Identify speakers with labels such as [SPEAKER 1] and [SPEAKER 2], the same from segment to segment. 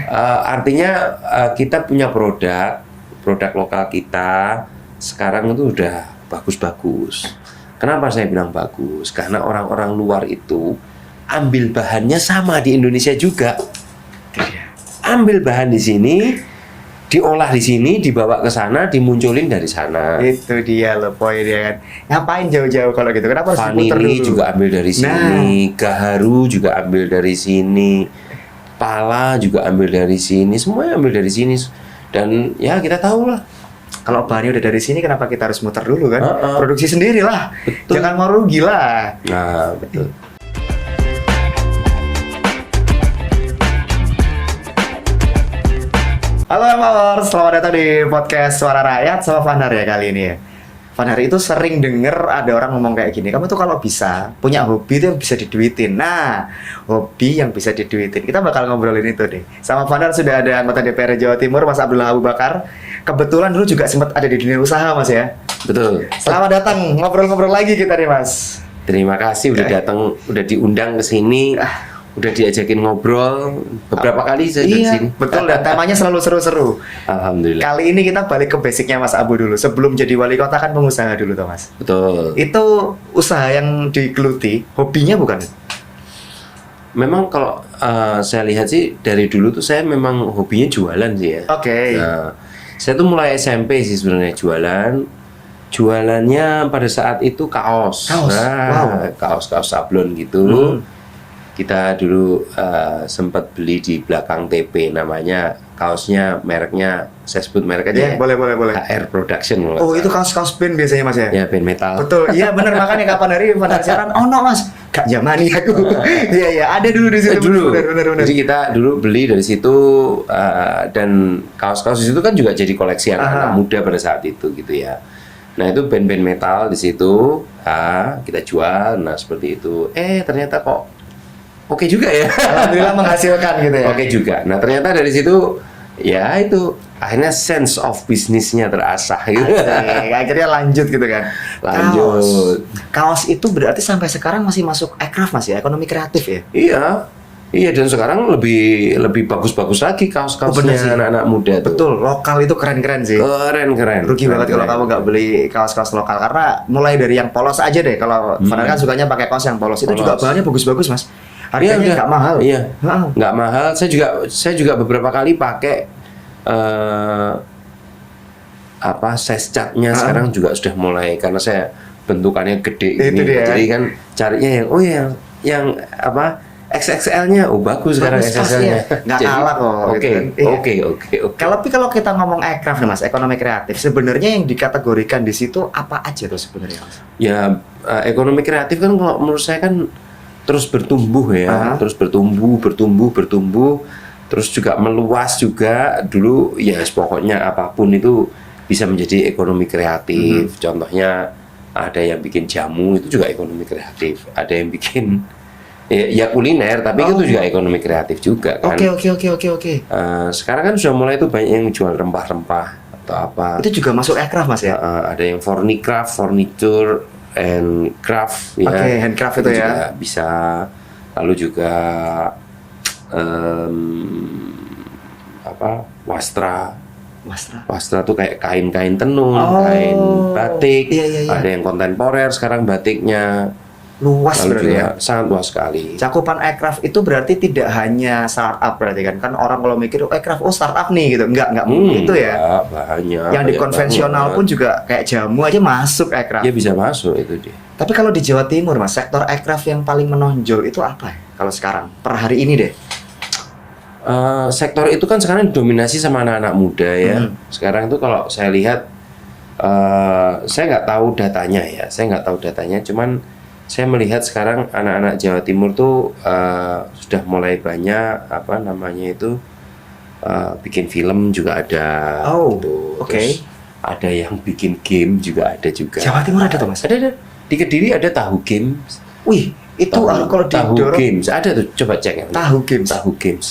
[SPEAKER 1] Artinya kita punya produk lokal kita sekarang itu udah bagus-bagus. Kenapa saya bilang bagus? Karena orang-orang luar itu ambil bahannya sama di Indonesia juga. Ambil bahan di sini, diolah di sini, dibawa ke sana, dimunculin dari sana.
[SPEAKER 2] Itu dia loh poinnya kan. Ngapain jauh-jauh kalau gitu? Kenapa harus diputer
[SPEAKER 1] Vanili
[SPEAKER 2] dulu?
[SPEAKER 1] juga ambil dari sini, gaharu juga ambil dari sini, pala juga ambil dari sini, semuanya ambil dari sini. Dan ya kita tahu lah.
[SPEAKER 2] Kalau bahannya udah dari sini, kenapa kita harus muter dulu kan? Produksi sendiri lah.
[SPEAKER 1] Betul.
[SPEAKER 2] Jangan mau rugi lah.
[SPEAKER 1] Nah, betul.
[SPEAKER 2] Halo Empower, selamat datang di podcast Suara Rakyat sama Fandar ya kali ini ya. Fandar itu sering denger ada orang ngomong kayak gini, kamu tuh kalau bisa punya hobi itu yang bisa diduitin. Nah, hobi yang bisa diduitin. Kita bakal ngobrolin itu deh. Sama Fandar sudah ada anggota DPR Jawa Timur, Mas Abdullah Abu Bakar. Kebetulan dulu juga sempat ada di dunia usaha, Mas ya.
[SPEAKER 1] Betul.
[SPEAKER 2] Selamat datang, ngobrol-ngobrol lagi kita nih, Mas.
[SPEAKER 1] Terima kasih udah datang, udah diundang ke sini. Udah diajakin ngobrol beberapa kali saya di sini.
[SPEAKER 2] Betul, dan temanya selalu seru-seru.
[SPEAKER 1] Alhamdulillah.
[SPEAKER 2] Kali ini kita balik ke basicnya Mas Abu dulu. Sebelum jadi wali kota kan pengusaha dulu toh Mas.
[SPEAKER 1] Betul.
[SPEAKER 2] Itu usaha yang digeluti, hobinya bukan?
[SPEAKER 1] Memang kalau saya lihat sih dari dulu tuh saya memang hobinya jualan sih ya.
[SPEAKER 2] Oke.
[SPEAKER 1] Nah, saya tuh mulai SMP sih sebenarnya jualan. Jualannya pada saat itu kaos.
[SPEAKER 2] Kaos?
[SPEAKER 1] Nah, kaos-kaos sablon gitu. Kita dulu sempat beli di belakang TP, namanya kaosnya mereknya, saya sebut merek aja ya.
[SPEAKER 2] Boleh.
[SPEAKER 1] HR Production.
[SPEAKER 2] Oh, itu kaos-kaos band biasanya Mas ya?
[SPEAKER 1] Ya, band metal.
[SPEAKER 2] Betul, iya bener, makanya kapan hari Fandar siaran, oh no Mas, gak jamani aku. Iya, ada dulu di situ.
[SPEAKER 1] Dulu.
[SPEAKER 2] Bener.
[SPEAKER 1] Jadi kita dulu beli dari situ, dan kaos-kaos itu kan juga jadi koleksi anak-anak muda pada saat itu gitu ya. Nah itu band-band metal di situ, kita jual, nah seperti itu. Ternyata kok oke juga ya.
[SPEAKER 2] Alhamdulillah menghasilkan gitu ya.
[SPEAKER 1] Oke juga. Nah ternyata dari situ ya itu akhirnya sense of bisnisnya terasah gitu.
[SPEAKER 2] Asik, akhirnya lanjut gitu kan.
[SPEAKER 1] Lanjut.
[SPEAKER 2] Kaos itu berarti sampai sekarang masih masuk aircraft Mas ya, ekonomi kreatif ya?
[SPEAKER 1] Iya dan sekarang lebih bagus-bagus lagi kaos-kaosnya anak-anak muda tuh.
[SPEAKER 2] Betul, lokal itu keren-keren sih.
[SPEAKER 1] Keren.
[SPEAKER 2] Rugi banget kalau kamu nggak beli kaos-kaos lokal, karena mulai dari yang polos aja deh. Kalau Fandar kan sukanya pakai kaos yang polos. Itu juga bahannya bagus-bagus Mas. Harganya nggak mahal.
[SPEAKER 1] Iya, nggak mahal. Saya juga beberapa kali pakai size catnya sekarang juga sudah mulai, karena saya bentukannya gede ini. Jadi kan carinya yang XXL-nya, bagus sekarang XXL-nya.
[SPEAKER 2] Nggak kalah kok.
[SPEAKER 1] Oke.
[SPEAKER 2] Kalau kita ngomong aircraft nih Mas, ekonomi kreatif, sebenarnya yang dikategorikan di situ apa aja tuh sebenarnya Mas?
[SPEAKER 1] Ya, ekonomi kreatif kan kalau menurut saya kan terus bertumbuh ya, terus bertumbuh, terus juga meluas juga. Dulu ya pokoknya apapun itu bisa menjadi ekonomi kreatif. Contohnya ada yang bikin jamu, itu juga ekonomi kreatif. Ada yang bikin ya kuliner, tapi itu juga ekonomi kreatif juga kan.
[SPEAKER 2] Oke.
[SPEAKER 1] Sekarang kan sudah mulai itu banyak yang jual rempah-rempah atau apa.
[SPEAKER 2] Itu juga masuk aircraft Mas ya?
[SPEAKER 1] Ada yang furniture and craft ya.
[SPEAKER 2] Oke, handcraft itu ya.
[SPEAKER 1] Juga bisa. Lalu juga wastra tuh kayak kain-kain tenun, kain batik.
[SPEAKER 2] Iya.
[SPEAKER 1] Ada yang kontemporer sekarang batiknya.
[SPEAKER 2] Luas berarti ya?
[SPEAKER 1] Sangat luas sekali.
[SPEAKER 2] Cakupan aircraft itu berarti tidak hanya startup berarti kan orang kalau mikir aircraft startup nih gitu, enggak mungkin itu ya.
[SPEAKER 1] Banyak.
[SPEAKER 2] Yang di konvensional pun juga kayak jamu aja masuk aircraft.
[SPEAKER 1] Ya bisa masuk itu dia.
[SPEAKER 2] Tapi kalau di Jawa Timur Mas, sektor aircraft yang paling menonjol itu apa ya? Kalau sekarang per hari ini deh.
[SPEAKER 1] Sektor itu kan sekarang didominasi sama anak-anak muda ya. Sekarang itu kalau saya lihat, saya nggak tahu datanya, cuman saya melihat sekarang anak-anak Jawa Timur tuh sudah mulai banyak bikin film juga ada. Terus ada yang bikin game juga ada juga.
[SPEAKER 2] Jawa Timur ada tuh Mas?
[SPEAKER 1] Ada. Di Kediri ada Tahu Games.
[SPEAKER 2] Wih, itu kalau
[SPEAKER 1] Tahu
[SPEAKER 2] didorong
[SPEAKER 1] Games ada tuh, coba cek ya.
[SPEAKER 2] Tahu Games.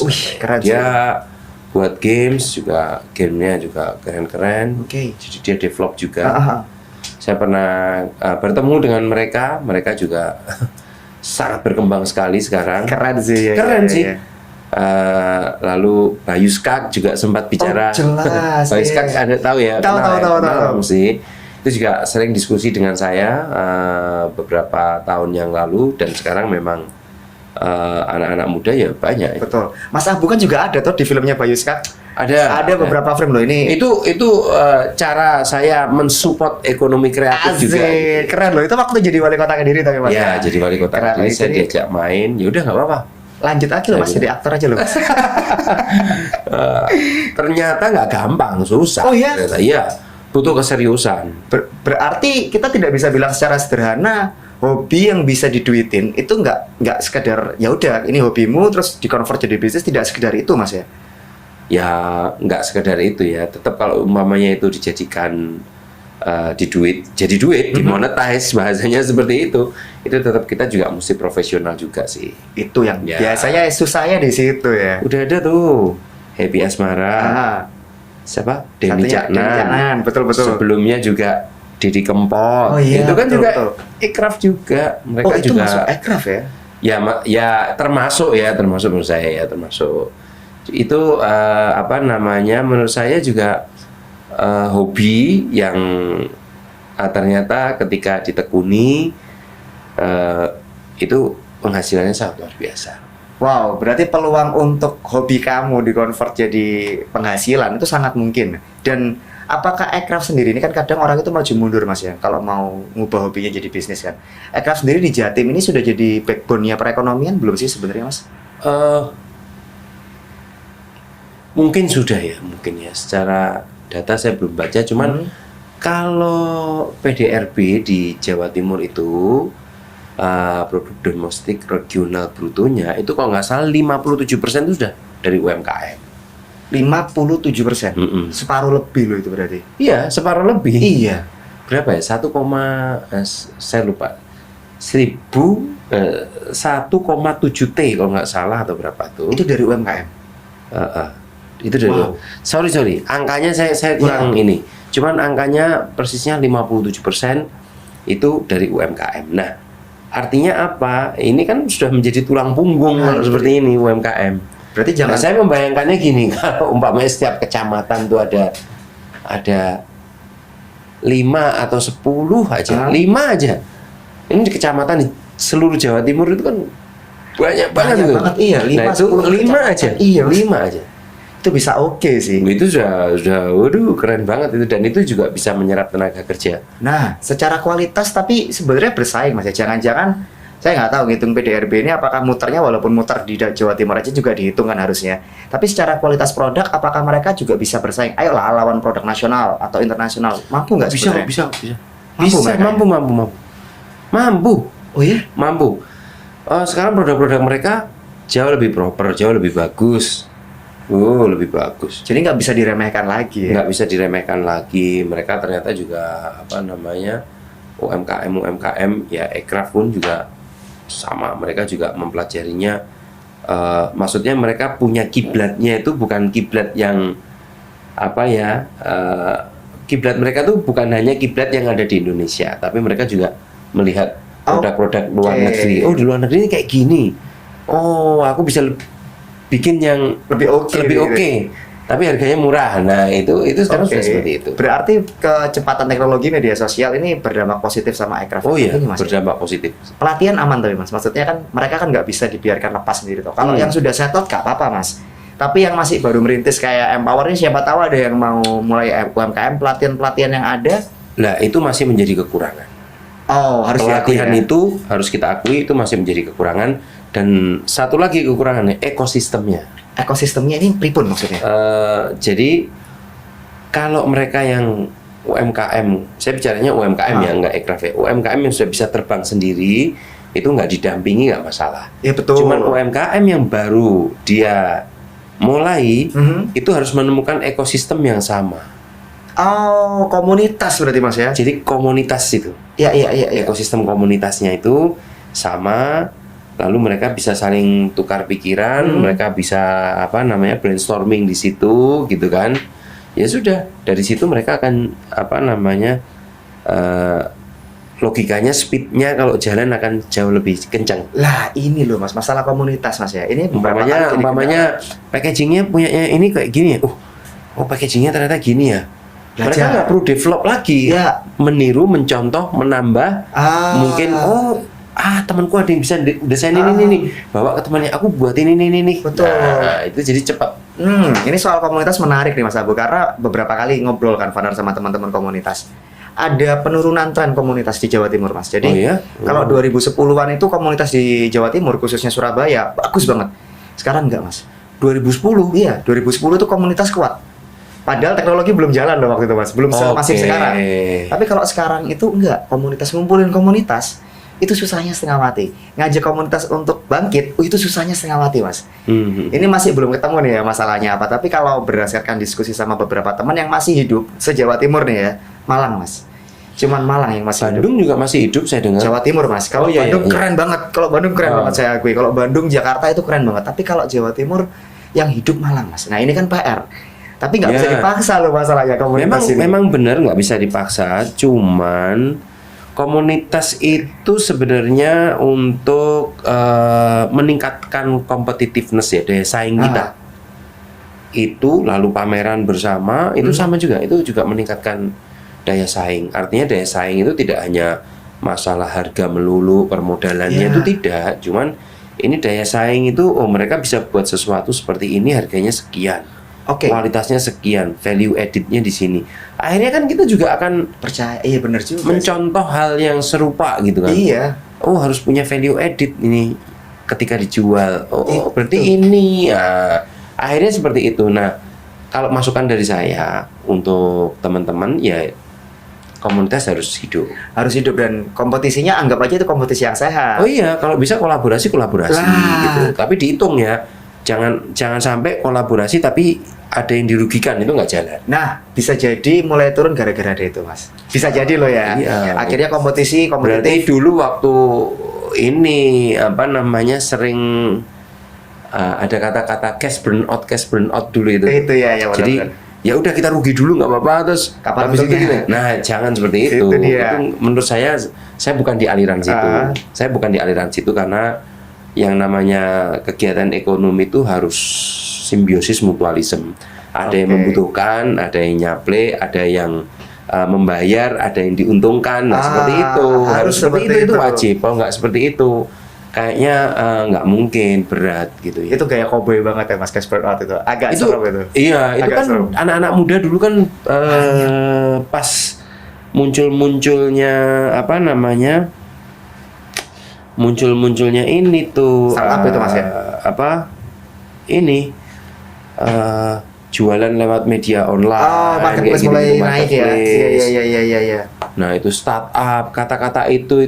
[SPEAKER 1] Wih,
[SPEAKER 2] keren sih.
[SPEAKER 1] Dia buat games juga, gamenya juga keren-keren. Jadi dia develop juga. Saya pernah bertemu dengan mereka juga sangat berkembang sekali sekarang.
[SPEAKER 2] Keren sih.
[SPEAKER 1] lalu Bayu Skak juga sempat bicara.
[SPEAKER 2] Jelas.
[SPEAKER 1] Bayu Skak ada tahu ya?
[SPEAKER 2] Tahu
[SPEAKER 1] sih. Itu juga sering diskusi dengan saya beberapa tahun yang lalu, dan sekarang memang anak-anak muda ya banyak.
[SPEAKER 2] Betul. Mas Abu kan juga ada tuh di filmnya Bayu Skak. Ada beberapa frame loh ini.
[SPEAKER 1] Itu cara saya mensupport ekonomi kreatif juga.
[SPEAKER 2] Keren loh. Itu waktu jadi wali kota Kediri tapi Mas.
[SPEAKER 1] Ya, jadi wali kota Kediri saya diajak main. Ya udah nggak apa-apa.
[SPEAKER 2] Lanjut aja loh Mas, jadi aktor aja loh Mas.
[SPEAKER 1] Ternyata nggak gampang, susah.
[SPEAKER 2] Oh iya?
[SPEAKER 1] Iya, butuh keseriusan.
[SPEAKER 2] Berarti kita tidak bisa bilang secara sederhana hobi yang bisa diduitin itu nggak sekedar ya udah ini hobimu terus dikonvert jadi bisnis, tidak sekedar itu Mas ya.
[SPEAKER 1] Ya nggak sekedar itu ya, tetap kalau umpamanya itu dijadikan jadi duit, dimonetize bahasanya seperti itu tetap kita juga mesti profesional juga sih.
[SPEAKER 2] Itu yang
[SPEAKER 1] ya.
[SPEAKER 2] Biasanya susahnya di situ ya.
[SPEAKER 1] Udah ada tuh Happy Asmara, siapa? Denny Caknan,
[SPEAKER 2] betul.
[SPEAKER 1] Sebelumnya juga Didi Kempot.
[SPEAKER 2] Oh, iya,
[SPEAKER 1] itu kan
[SPEAKER 2] betul,
[SPEAKER 1] juga
[SPEAKER 2] betul.
[SPEAKER 1] Ekraf juga. Mereka
[SPEAKER 2] itu
[SPEAKER 1] juga
[SPEAKER 2] masuk Ekraf ya?
[SPEAKER 1] Ya termasuk menurut saya ya termasuk. Itu menurut saya juga hobi yang ternyata ketika ditekuni itu penghasilannya sangat luar biasa.
[SPEAKER 2] Wow, berarti peluang untuk hobi kamu dikonvert jadi penghasilan itu sangat mungkin. Dan apakah Ekraf sendiri ini kan kadang orang itu maju mundur Mas ya, kalau mau ngubah hobinya jadi bisnis kan. Ekraf sendiri di Jatim ini sudah jadi backbone-nya perekonomian belum sih sebenarnya Mas?
[SPEAKER 1] Mungkin sudah ya, secara data saya belum baca, cuman kalau PDRB di Jawa Timur itu produk domestik regional brutonya itu kalau nggak salah 57% itu sudah dari UMKM.
[SPEAKER 2] 57%? Separuh lebih loh itu berarti?
[SPEAKER 1] Iya, separuh lebih.
[SPEAKER 2] Iya.
[SPEAKER 1] Berapa ya? Saya lupa. 1,7 T kalau nggak salah atau berapa tuh?
[SPEAKER 2] Itu dari UMKM?
[SPEAKER 1] Itu dari sorry angkanya saya kurang ini, cuman angkanya persisnya 57% itu dari UMKM. Nah artinya apa, ini kan sudah menjadi tulang punggung kalau seperti ini UMKM.
[SPEAKER 2] Berarti jangan
[SPEAKER 1] saya membayangkannya gini, kalau umpamanya setiap kecamatan tuh ada 5 atau 10 aja, 5 aja, ini di kecamatan di seluruh Jawa Timur itu kan banyak banget
[SPEAKER 2] iya,
[SPEAKER 1] 5 aja. Iya, 5 aja.
[SPEAKER 2] Itu bisa oke sih.
[SPEAKER 1] Itu sudah waduh keren banget itu, dan itu juga bisa menyerap tenaga kerja.
[SPEAKER 2] Nah, secara kualitas tapi sebenarnya bersaing Mas ya. Jangan-jangan saya nggak tahu ngitung PDRB ini apakah muternya, walaupun muter di Jawa Timur aja juga dihitung kan harusnya. Tapi secara kualitas produk apakah mereka juga bisa bersaing? Ayolah lawan produk nasional atau internasional. Mampu nggak sebenarnya? Mampu. Oh iya?
[SPEAKER 1] Mampu. Sekarang produk-produk mereka jauh lebih proper, jauh lebih bagus. Lebih bagus.
[SPEAKER 2] Jadi nggak bisa diremehkan lagi ya?
[SPEAKER 1] Nggak bisa diremehkan lagi. Mereka ternyata juga UMKM ya, Ekraf pun juga sama. Mereka juga mempelajarinya. Maksudnya mereka punya kiblatnya itu bukan kiblat yang kiblat mereka tuh bukan hanya kiblat yang ada di Indonesia, tapi mereka juga melihat produk-produk luar negeri. Di luar negeri ini kayak gini. Aku bisa bikin yang lebih oke. Tapi harganya murah. Nah, itu sekarang sudah seperti itu.
[SPEAKER 2] Berarti kecepatan teknologi media sosial ini berdampak positif sama Ekraf.
[SPEAKER 1] Berdampak positif.
[SPEAKER 2] Pelatihan aman tapi Mas. Maksudnya kan mereka kan nggak bisa dibiarkan lepas sendiri toh. Kalau yang sudah settled nggak apa-apa Mas. Tapi yang masih baru merintis kayak Empower ini, siapa tahu ada yang mau mulai UMKM, pelatihan-pelatihan yang ada.
[SPEAKER 1] Nah, itu masih menjadi kekurangan.
[SPEAKER 2] Harus
[SPEAKER 1] pelatihan itu harus kita akui itu masih menjadi kekurangan. Dan satu lagi kekurangannya, ekosistemnya.
[SPEAKER 2] Ekosistemnya ini pripun maksudnya?
[SPEAKER 1] Jadi kalau mereka yang UMKM, saya bicaranya UMKM ya, nggak Ekraf ya. UMKM yang sudah bisa terbang sendiri, itu nggak didampingi nggak masalah.
[SPEAKER 2] Ya betul.
[SPEAKER 1] Cuman UMKM yang baru dia mulai, itu harus menemukan ekosistem yang sama.
[SPEAKER 2] Komunitas berarti Mas ya?
[SPEAKER 1] Jadi komunitas itu.
[SPEAKER 2] Iya.
[SPEAKER 1] Ekosistem komunitasnya itu sama. Lalu mereka bisa saling tukar pikiran, mereka bisa brainstorming di situ, gitu kan? Ya sudah, dari situ mereka akan logikanya speednya kalau jalan akan jauh lebih kencang.
[SPEAKER 2] Lah ini loh mas, masalah komunitas mas ya. Ini
[SPEAKER 1] Umpamanya packagingnya punyanya ini kayak gini ya. Oh packagingnya ternyata gini ya. Mereka nggak perlu develop lagi.
[SPEAKER 2] Ya.
[SPEAKER 1] Meniru, mencontoh, menambah. Mungkin temanku ada yang bisa desain ini, bawa ke temannya, aku buat ini.
[SPEAKER 2] Betul.
[SPEAKER 1] Nah, itu jadi cepat.
[SPEAKER 2] Ini soal komunitas menarik nih Mas Abu, karena beberapa kali ngobrol kan Vanar sama teman-teman komunitas. Ada penurunan tren komunitas di Jawa Timur Mas. Jadi kalau 2010-an itu komunitas di Jawa Timur khususnya Surabaya bagus banget. Sekarang enggak Mas.
[SPEAKER 1] 2010?
[SPEAKER 2] Iya, 2010 itu komunitas kuat. Padahal teknologi belum jalan loh waktu itu Mas, belum semasif sekarang. Tapi kalau sekarang itu enggak, ngumpulin komunitas itu susahnya setengah mati. Ngajak komunitas untuk bangkit, itu susahnya setengah mati Mas. Ini masih belum ketemu nih ya masalahnya apa. Tapi kalau berdasarkan diskusi sama beberapa teman yang masih hidup se-Jawa Timur nih ya, Malang Mas. Cuman Malang yang masih
[SPEAKER 1] Bandung
[SPEAKER 2] hidup.
[SPEAKER 1] juga masih hidup saya dengar.
[SPEAKER 2] Jawa Timur Mas. Kalau Bandung keren banget. Kalau Bandung keren banget saya akui. Kalau Bandung, Jakarta itu keren banget. Tapi kalau Jawa Timur yang hidup Malang Mas. Nah ini kan PR. Tapi nggak bisa dipaksa loh masalahnya komunitas ini.
[SPEAKER 1] Memang benar nggak bisa dipaksa. Cuman komunitas itu sebenarnya untuk meningkatkan competitiveness ya, daya saing kita. Itu lalu pameran bersama itu sama juga. Itu juga meningkatkan daya saing. Artinya daya saing itu tidak hanya masalah harga melulu, permodalannya itu tidak. Cuman ini daya saing itu mereka bisa buat sesuatu seperti ini harganya sekian. Kualitasnya sekian, value added-nya di sini. Akhirnya kan kita juga akan
[SPEAKER 2] percaya, iya benar juga.
[SPEAKER 1] Mencontoh hal yang serupa gitu kan.
[SPEAKER 2] Iya.
[SPEAKER 1] Harus punya value added ini ketika dijual. Berarti ini. Akhirnya seperti itu. Nah, kalau masukan dari saya untuk teman-teman ya komunitas harus hidup
[SPEAKER 2] dan kompetisinya anggap aja itu kompetisi yang sehat.
[SPEAKER 1] Kalau bisa kolaborasi gitu. Tapi dihitung ya, jangan sampai kolaborasi tapi ada yang dirugikan, itu nggak jalan.
[SPEAKER 2] Nah, bisa jadi mulai turun gara-gara ada itu Mas. Bisa jadi loh ya. Akhirnya kompetitif.
[SPEAKER 1] Berarti dulu waktu ini sering ada kata-kata cash burn out dulu itu.
[SPEAKER 2] Itu ya
[SPEAKER 1] jadi ya udah kita rugi dulu nggak apa-apa, terus habis itu gitu. Nah jangan seperti itu. Itu menurut saya bukan di aliran situ. Saya bukan di aliran situ karena yang namanya kegiatan ekonomi itu harus simbiosis mutualisme. Ada yang membutuhkan, ada yang nyaple, ada yang membayar, ada yang diuntungkan. Nah seperti itu harus seperti itu wajib. Kalau nggak seperti itu kayaknya nggak mungkin, berat gitu ya.
[SPEAKER 2] Itu kayak cowboy banget ya Mas, cash burn out itu. Agak
[SPEAKER 1] itu,
[SPEAKER 2] serem itu.
[SPEAKER 1] Iya, itu kan anak-anak muda dulu kan pas munculnya ini tuh
[SPEAKER 2] startup itu Mas ya?
[SPEAKER 1] Jualan lewat media online.
[SPEAKER 2] Marketplace mulai naik ya. Iya.
[SPEAKER 1] Nah itu startup, kata-kata itu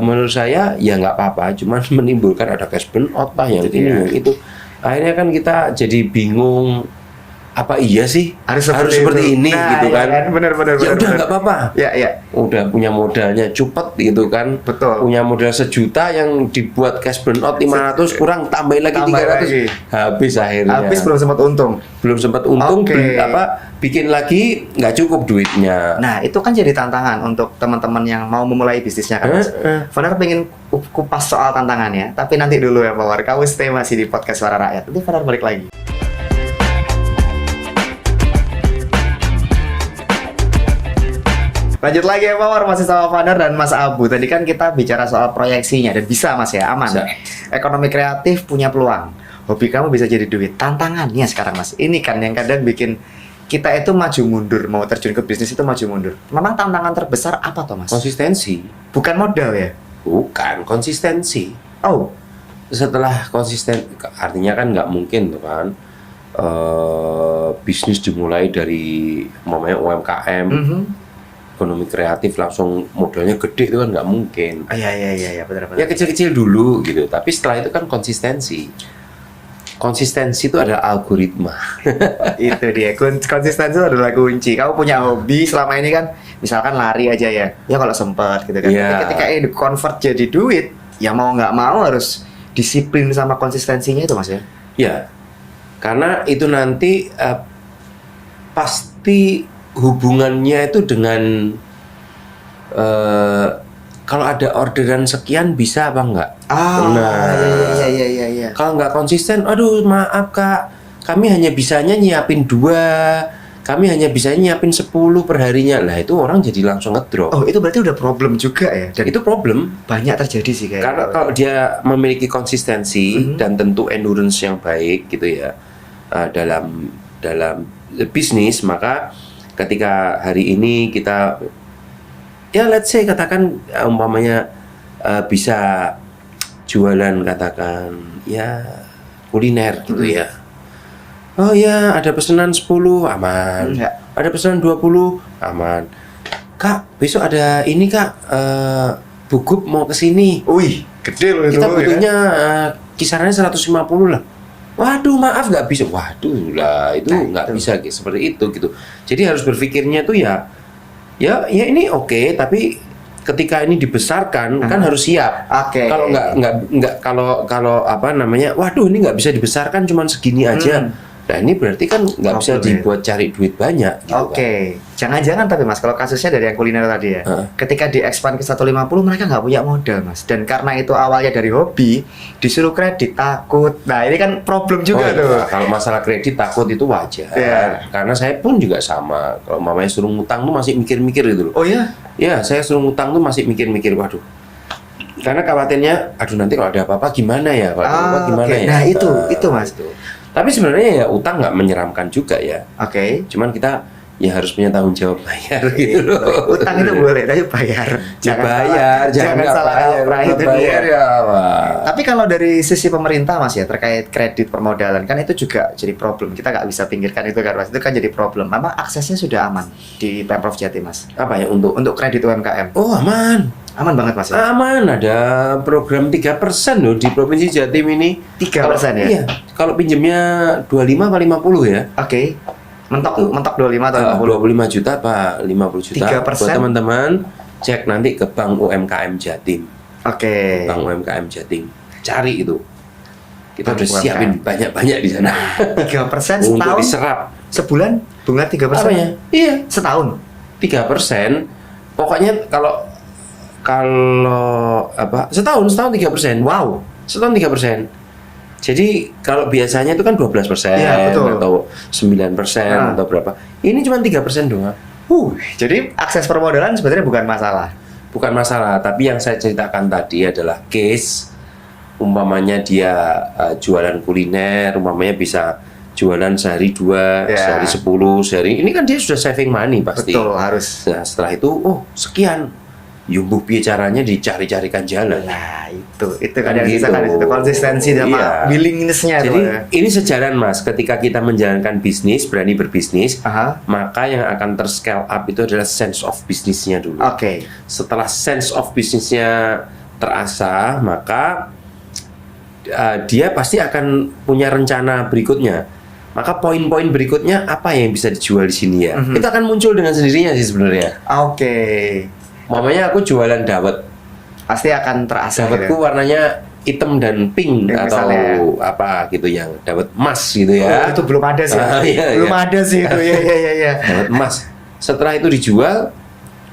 [SPEAKER 1] menurut saya ya nggak apa-apa, cuman menimbulkan ada cash burn out yang ini yang itu. Akhirnya kan kita jadi bingung, apa iya sih harus seperti ini gitu kan?
[SPEAKER 2] Bener.
[SPEAKER 1] Ya udah nggak apa-apa.
[SPEAKER 2] Ya.
[SPEAKER 1] Udah punya modalnya cepet gitu kan?
[SPEAKER 2] Betul.
[SPEAKER 1] Punya modal 1 juta yang dibuat cash burn out 500 kurang tambahin lagi 300. Habis akhirnya.
[SPEAKER 2] Habis belum sempat untung.
[SPEAKER 1] Bikin lagi nggak cukup duitnya.
[SPEAKER 2] Nah itu kan jadi tantangan untuk teman-teman yang mau memulai bisnisnya kan Mas. Vanar pengen kupas soal tantangannya, tapi nanti dulu ya Pak War. Kamu stay masih di podcast Suara Rakyat. Nanti Vanar balik lagi. Lanjut lagi ya Pak War, masih sama Vanar dan Mas Abu. Tadi kan kita bicara soal proyeksinya dan bisa Mas ya, aman.
[SPEAKER 1] Bisa.
[SPEAKER 2] Ekonomi kreatif punya peluang. Hobi kamu bisa jadi duit. Tantangannya sekarang Mas, ini kan yang kadang bikin kita itu maju mundur, mau terjun ke bisnis itu maju mundur. Memang tantangan terbesar apa toh Mas?
[SPEAKER 1] Konsistensi.
[SPEAKER 2] Bukan modal ya?
[SPEAKER 1] Bukan, konsistensi. Setelah konsisten, artinya kan nggak mungkin tuh kan bisnis dimulai dari UMKM, ekonomi kreatif langsung modalnya gede, itu kan nggak mungkin.
[SPEAKER 2] Iya, benar.
[SPEAKER 1] Ya kecil-kecil dulu gitu, tapi setelah itu kan konsistensi. Konsistensi itu adalah algoritma.
[SPEAKER 2] Itu dia, konsistensi itu adalah kunci. Kamu punya hobi selama ini kan, misalkan lari aja ya kalau sempat gitu kan. Tapi ketika ini convert jadi duit, ya mau nggak mau harus disiplin sama konsistensinya itu Mas ya.
[SPEAKER 1] Ya, karena itu nanti pasti hubungannya itu dengan kalau ada orderan sekian bisa apa enggak?
[SPEAKER 2] Iya.
[SPEAKER 1] Kalau nggak konsisten, aduh maaf Kak, kami hanya bisanya nyiapin 2, kami hanya bisa nyiapin 10 per harinya. Lah itu orang jadi langsung ngedrop.
[SPEAKER 2] Oh, itu berarti udah problem juga ya. Dan
[SPEAKER 1] itu problem.
[SPEAKER 2] banyak terjadi sih kayak.
[SPEAKER 1] Karena kalau dia memiliki konsistensi dan tentu endurance yang baik gitu ya dalam bisnis, maka ketika hari ini kita ya let's say katakan umpamanya bisa jualan katakan ya kuliner gitu ya. Oh ya, ada pesanan 10 aman. Ada pesanan 20 aman. Kak, besok ada ini Kak, Bugup mau ke sini.
[SPEAKER 2] Wih, gede loh itu.
[SPEAKER 1] Kita butuhnya kisarannya 150 lah. Waduh, maaf nggak bisa. Waduh lah, itu nggak bisa seperti itu gitu. Jadi harus berpikirnya tuh ya ini oke, tapi ketika ini dibesarkan kan harus siap. Kalau nggak kalau apa namanya, waduh ini nggak bisa dibesarkan cuman segini aja. Nah ini berarti kan nggak bisa dibuat cari duit banyak. Gitu
[SPEAKER 2] Jangan-jangan tapi Mas, kalau kasusnya dari yang kuliner tadi ya, ketika diekspand ke 150 mereka nggak punya modal Mas. Dan karena itu awalnya dari hobi, disuruh kredit takut. Nah ini kan problem juga tuh.
[SPEAKER 1] Kalau masalah kredit takut itu wajar. Karena saya pun juga sama. Kalau mamanya suruh ngutang tuh masih mikir-mikir gitu loh.
[SPEAKER 2] Oh iya?
[SPEAKER 1] Ya saya suruh ngutang tuh masih mikir-mikir, waduh. Karena khawatirnya, aduh nanti kalau ada apa-apa gimana ya? Kalau ada apa-apa gimana ya?
[SPEAKER 2] Nah itu Mas.
[SPEAKER 1] Tapi sebenarnya ya utang nggak menyeramkan juga ya. Cuman kita ya harus punya tanggung jawab bayar gitu loh.
[SPEAKER 2] Utang itu boleh, tapi bayar. Jangan salah kaprah itu dia. Tapi kalau dari sisi pemerintah Mas ya, terkait kredit permodalan kan itu juga jadi problem. Kita nggak bisa pinggirkan itu kan Mas. Itu kan jadi problem. Memang aksesnya sudah aman di Pemprov Jatim Mas.
[SPEAKER 1] Apa ya untuk
[SPEAKER 2] kredit UMKM?
[SPEAKER 1] Oh aman.
[SPEAKER 2] Aman banget Mas ya?
[SPEAKER 1] Aman, ada program 3% loh di Provinsi Jatim ini.
[SPEAKER 2] 3% ya?
[SPEAKER 1] Iya, kalau pinjamnya 25 atau 50 ya.
[SPEAKER 2] Mentok 25 atau
[SPEAKER 1] 25 juta Pak, 50 juta.
[SPEAKER 2] 3%?
[SPEAKER 1] Buat teman-teman, cek nanti ke Bank UMKM Jatim. Bank UMKM Jatim. Cari itu. Kita udah siapin banyak-banyak di sana.
[SPEAKER 2] 3% setahun?
[SPEAKER 1] Untuk diserap.
[SPEAKER 2] Sebulan bunga 3%?
[SPEAKER 1] Apanya? Iya.
[SPEAKER 2] Setahun?
[SPEAKER 1] 3%. Pokoknya kalau setahun 3%.
[SPEAKER 2] Wow,
[SPEAKER 1] setahun 3%. Jadi kalau biasanya itu kan 12% atau 9% atau berapa. Ini cuma 3% doang.
[SPEAKER 2] Jadi akses permodalan sebenarnya bukan masalah.
[SPEAKER 1] Bukan masalah, tapi yang saya ceritakan tadi adalah case umpamanya dia jualan kuliner, umpamanya bisa jualan sehari 2, sehari 10, sehari. Ini kan dia sudah saving money pasti.
[SPEAKER 2] Betul, harus.
[SPEAKER 1] Nah, setelah itu sekian. Yumbuh caranya dicari-carikan jalan.
[SPEAKER 2] Nah itu kan yang bisa kan itu konsistensi sama willingness-nya.
[SPEAKER 1] Jadi ini sejalan Mas, ketika kita menjalankan bisnis, berani berbisnis, maka yang akan ter-scale up itu adalah sense of bisnisnya dulu. Setelah sense of bisnisnya terasa, maka dia pasti akan punya rencana berikutnya. Maka poin-poin berikutnya apa yang bisa dijual di sini ya? Itu akan muncul dengan sendirinya sih sebenarnya. Mamanya aku jualan dawet,
[SPEAKER 2] pasti akan terasa.
[SPEAKER 1] Dawetku warnanya hitam dan pink atau apa gitu, yang dawet emas gitu ya.
[SPEAKER 2] Itu belum ada sih. Ada sih itu. Iya.
[SPEAKER 1] Dawet emas. Setelah itu dijual,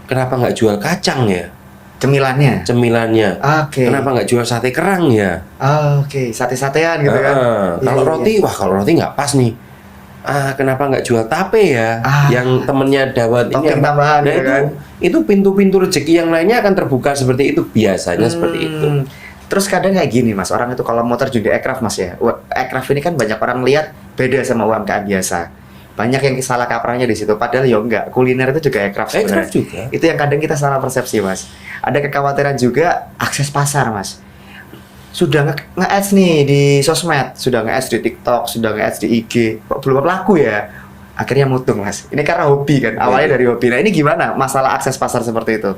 [SPEAKER 1] kenapa nggak jual kacang ya?
[SPEAKER 2] Cemilannya.
[SPEAKER 1] Kenapa nggak jual sate kerang ya?
[SPEAKER 2] Sate-satean gitu kan.
[SPEAKER 1] Kalau roti, kalau roti nggak pas nih. Kenapa nggak jual tape ya? Yang temennya dawet ini
[SPEAKER 2] tambahan,
[SPEAKER 1] itu pintu-pintu rezeki yang lainnya akan terbuka seperti itu, biasanya seperti itu.
[SPEAKER 2] Terus kadang kayak gini Mas, orang itu kalau mau terjun di aircraft Mas ya, aircraft ini kan banyak orang lihat beda sama UMKM biasa. Banyak yang salah kaprahnya di situ, padahal ya enggak, kuliner itu juga aircraft sebenarnya.
[SPEAKER 1] Juga.
[SPEAKER 2] Itu yang kadang kita salah persepsi Mas. Ada kekhawatiran juga akses pasar Mas. Sudah nge-ads nih di sosmed, sudah nge-ads di TikTok, sudah nge-ads di IG, kok belum laku ya? Akhirnya mutung Mas. Ini karena hobi kan, awalnya dari hobi. Nah ini gimana masalah akses pasar seperti itu?